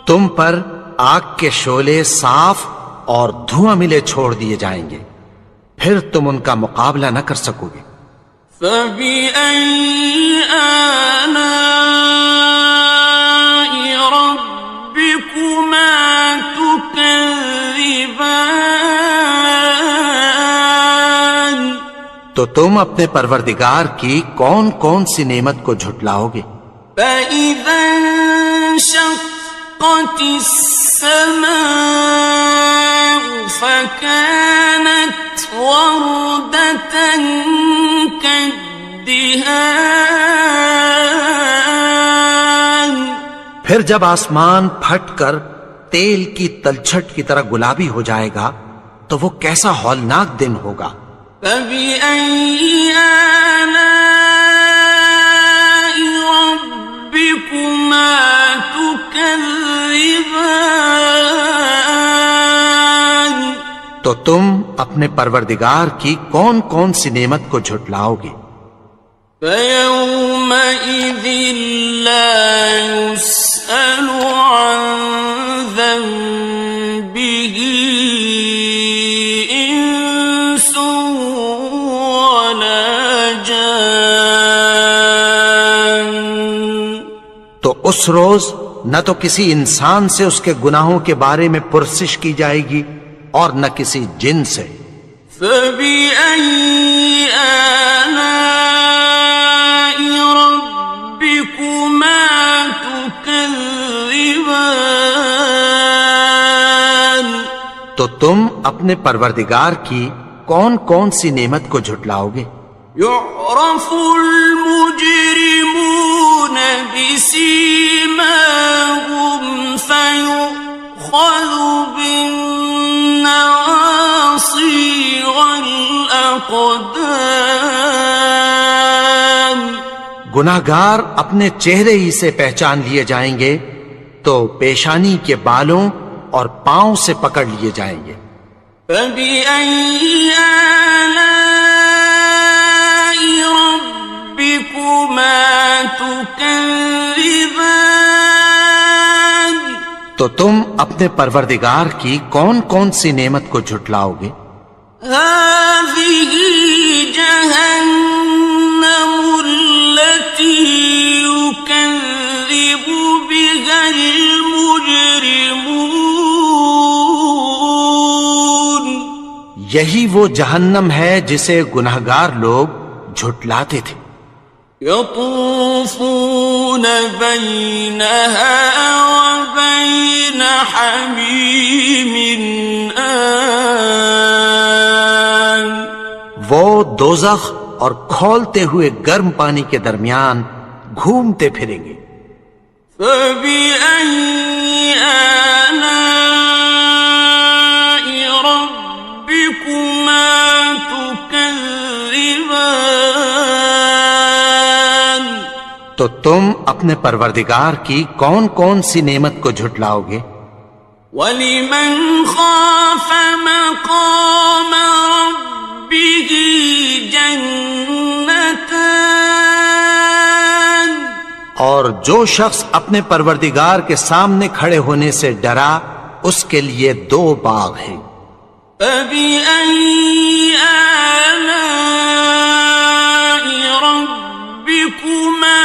تم پر آگ کے شعلے صاف اور دھواں ملے چھوڑ دیے جائیں گے، پھر تم ان کا مقابلہ نہ کر سکو گے. فَبِأَيِّ آلَاءِ رَبِّكُمَا تُكَذِّبَانِ. تو تم اپنے پروردگار کی کون کون سی نعمت کو جھٹلاؤ گے؟ فَإِذَا انشَقَّتِ السَّمَاءُ فَكَانَتْ وَرْدَةً كَالدِّهَانِ. پھر جب آسمان پھٹ کر تیل کی تلچھٹ کی طرح گلابی ہو جائے گا تو وہ کیسا ہولناک دن ہوگا. فَبِأَيِّ آلَاءِ رَبِّكُمَا تُكَذِّبَانِ. تو تم اپنے پروردگار کی کون کون سی نعمت کو جھٹلاؤ گے؟ فَيَوْمَئِذٍ لَا يُسْأَلُ عَنْ ذَنبِهِ إِنسٌ وَلَا جَانٌ. تو اس روز نہ تو کسی انسان سے اس کے گناہوں کے بارے میں پرسش کی جائے گی اور نہ کسی جن سے. فَبِأَيِّ آلَاءِ رَبِّكُمَا تُكَذِّبَانِ. تو تم اپنے پروردگار کی کون کون سی نعمت کو جھٹلاؤ گے؟ يُعْرَفُ الْمُجْرِمُونَ بِسِيمَاهُمْ فَيُؤْخَذُ بِالنَّوَاصِي وَالْأَقْدَامِ. گناہگار اپنے چہرے ہی سے پہچان لیے جائیں گے تو پیشانی کے بالوں اور پاؤں سے پکڑ لیے جائیں گے. فَبِأَيِّ آلَاءِ رَبِّكُمَا تُكَذِّبَانِ. تو تم اپنے پروردگار کی کون کون سی نعمت کو جھٹلاؤ گے؟ هَٰذِهِ جَهَنَّمُ الَّتِي يُكَذِّبُ بِهَا الْمُجْرِمُونَ. یہی وہ جہنم ہے جسے گناہگار لوگ جھٹلاتے تھے. يَطُوفُونَ بَيْنَهَا وَبَيْنَ حَمِيمٍ آنٍ. وہ دوزخ اور کھولتے ہوئے گرم پانی کے درمیان گھومتے پھریں گے. فَبِأَيِّ آلَاءِ رَبِّكُمَا تُكَذِّبَانِ. تو تم اپنے پروردگار کی کون کون سی نعمت کو جھٹلاؤ گے؟ وَلِمَنْ خَافَ مَقَامَ رَبِّهِ جَنَّتَانِ. اور جو شخص اپنے پروردگار کے سامنے کھڑے ہونے سے ڈرا اس کے لیے 2 باغ ہیں. فبأي آلاء ربكما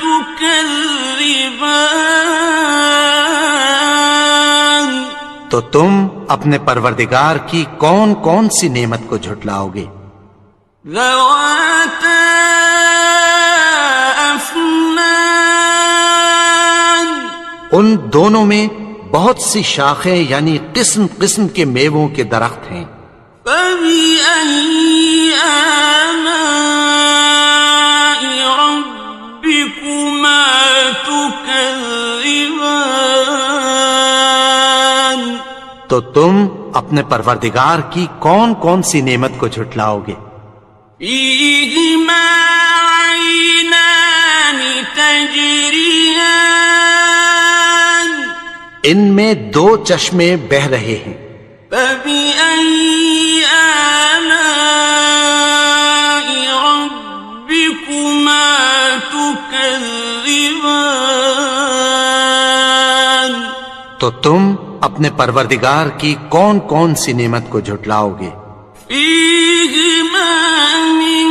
تكذبان؟ تو تم اپنے پروردگار کی کون کون سی نعمت کو جھٹلاؤ گے؟ ذواتا افنان، ان دونوں میں بہت سی شاخیں یعنی قسم قسم کے میووں کے درخت ہیں۔ فبأي آلاء ربكما تكذبان؟ تو تم اپنے پروردگار کی کون کون سی نعمت کو جھٹلاؤ گے؟ فيهما عينان تجريان، ان میں دو چشمے بہہ رہے ہیں۔ فبأي آلاء ربكما تكذبان؟ تو تم اپنے پروردگار کی کون کون سی نعمت کو جھٹلاؤ گے؟ فيهما من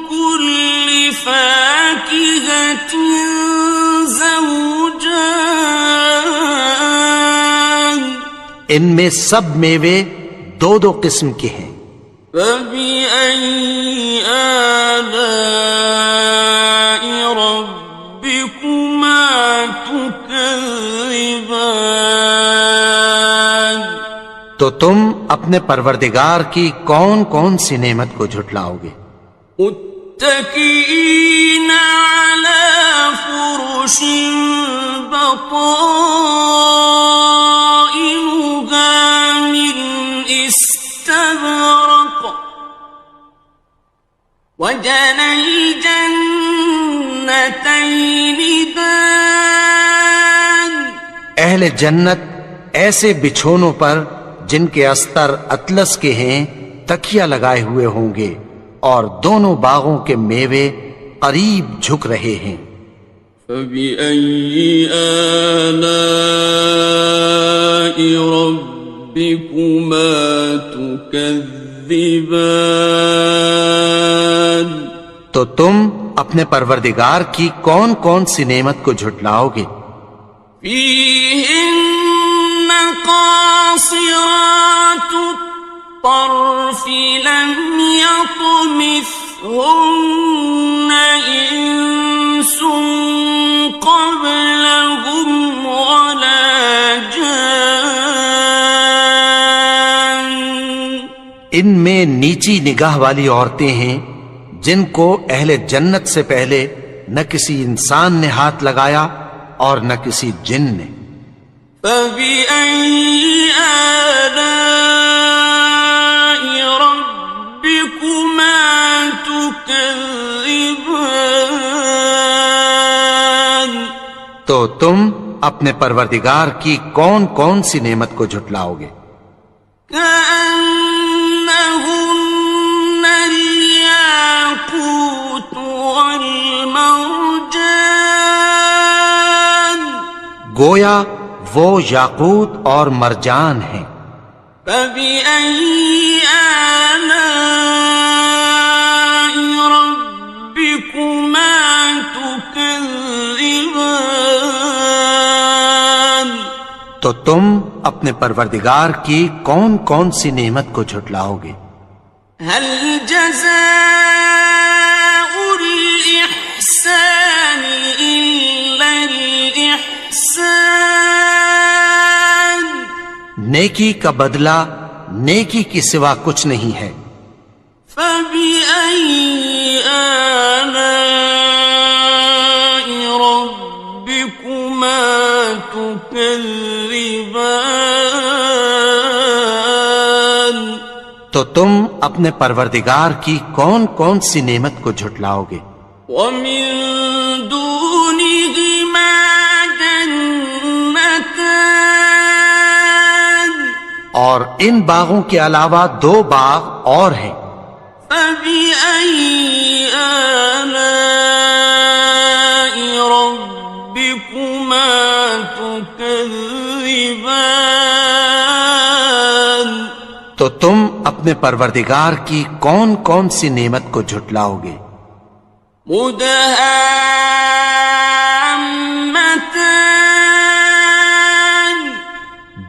كل فاكهة زوجان، ان میں سب میوے دو دو قسم کے ہیں۔ فبأي آلاء ربكما تكذبان؟ تو تم اپنے پروردگار کی کون کون سی نعمت کو جھٹلاؤ گے؟ متكئين على فرش بطائنها من استبرق، وجنى الجنتين دان، اہل جنت ایسے بچھونوں پر جن کے استر اطلس کے ہیں تکیہ لگائے ہوئے ہوں گے، اور دونوں باغوں کے میوے قریب جھک رہے ہیں۔ فبأي آلاء ربكما تكذبان؟ تو تم اپنے پروردگار کی کون کون سی نعمت کو جھٹلاؤ گے؟ فيهن قاصرات الطرف لم يطمثهن إنس قبلهم ولا جان، ان میں نیچی نگاہ والی عورتیں ہیں جن کو اہل جنت سے پہلے نہ کسی انسان نے ہاتھ لگایا اور نہ کسی جن نے۔ فبأي آلاء ربكما تكذبان؟ تو تم اپنے پروردگار کی کون کون سی نعمت کو جھٹلاؤ گے؟ كأنهن الياقوت والمرجان، گویا وہ یاقوت اور مرجان ہیں۔ فبأي آلاء ربكما تكذبان؟ تو تم اپنے پروردگار کی کون کون سی نعمت کو جھٹلاؤ گے؟ هل جزاء الإحسان إلا الإحسان؟ نیکی کا بدلہ نیکی کی سوا کچھ نہیں ہے۔ فبأي آلاء ربكما تكذبان؟ تو تم اپنے پروردگار کی کون کون سی نعمت کو جھٹلاؤ گے؟ ومن دونهما جنتان، اور ان باغوں کے علاوہ دو باغ اور ہیں۔ فبأي آلاء ربكما تكذبان؟ تو اپنے پروردگار کی کون کون سی نعمت کو جھٹلاؤ گے؟ مدهامتان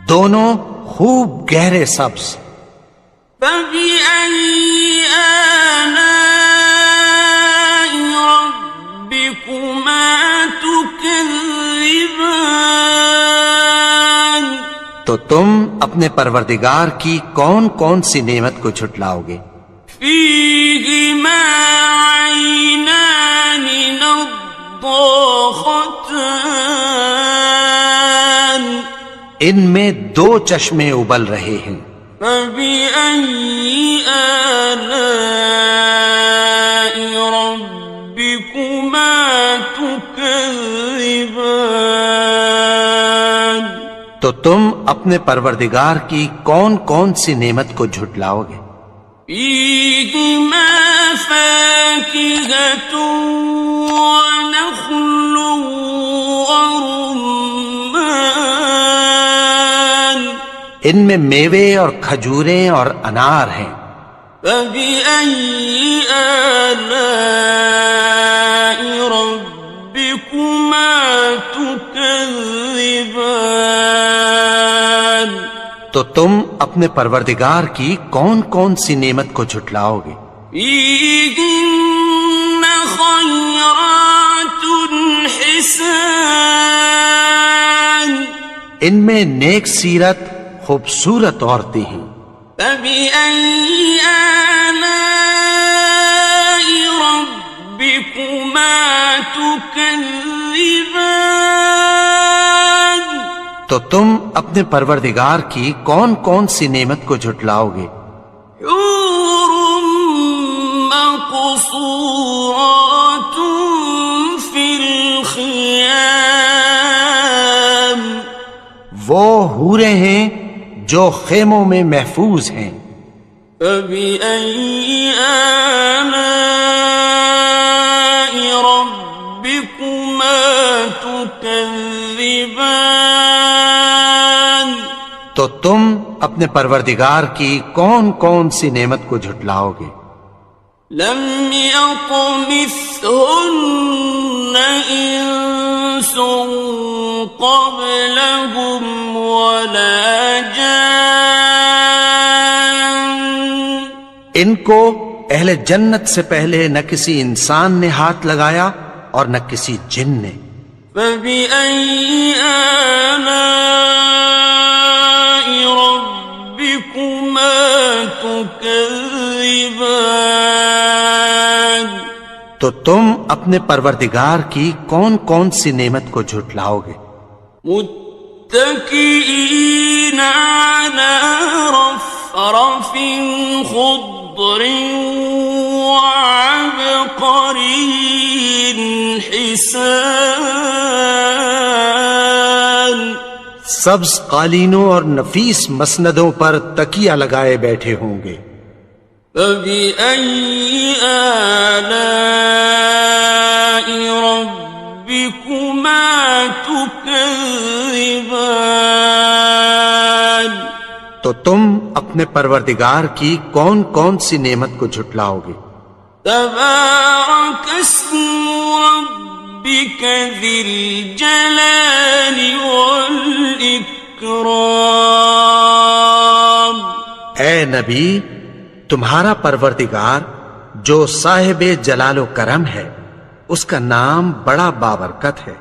دونوں خوب گہرے سبز. فبأي آلاء ربكما تكذبان تو تم اپنے پروردگار کی کون کون سی نعمت کو جھٹلاؤ گے؟ فيهما عينان نضاختان ان میں دو چشمے ابل رہے ہیں. فبأي آلاء ربكما تكذبان تو تم اپنے پروردگار کی کون کون سی نعمت کو جھٹلاؤ گے؟ فيهما فاكهة ونخل ورمان ان میں میوے اور کھجوریں اور انار ہیں. فبأي آلاء ربكما تكذبان تو تم اپنے پروردگار کی کون کون سی نعمت کو جھٹلاؤ گے؟ فيهن خيرات حسان ان میں نیک سیرت خوبصورت عورتیں ہیں. فبأي آلاء ربكما تكذبان تو تم اپنے پروردگار کی کون کون سی نعمت کو جھٹلاؤ گے؟ حور مقصورات في الخيام وہ حوریں ہیں جو خیموں میں محفوظ ہیں. فبأي آلاء ربكما تكذبان تو تم اپنے پروردگار کی کون کون سی نعمت کو جھٹلاؤ گے؟ لم يطمثهن إنس قبلهم ولا جان ان کو اہل جنت سے پہلے نہ کسی انسان نے ہاتھ لگایا اور نہ کسی جن نے. فبأي آلاء ربكما تكذبان تو تم اپنے پروردگار کی کون کون سی نعمت کو جھٹلاؤ گے؟ متكئين على رفرف خضر وعبقري حسان سبز قالینوں اور نفیس مسندوں پر تکیہ لگائے بیٹھے ہوں گے. فبأي آلاء ربكما تكذبان تو تم اپنے پروردگار کی کون کون سی نعمت کو جھٹلاؤ گے؟ تبارك اسم ربك ذي الجلال والإكرام اے نبی، تمہارا پروردگار جو صاحب جلال و کرم ہے، اس کا نام بڑا بابرکت ہے.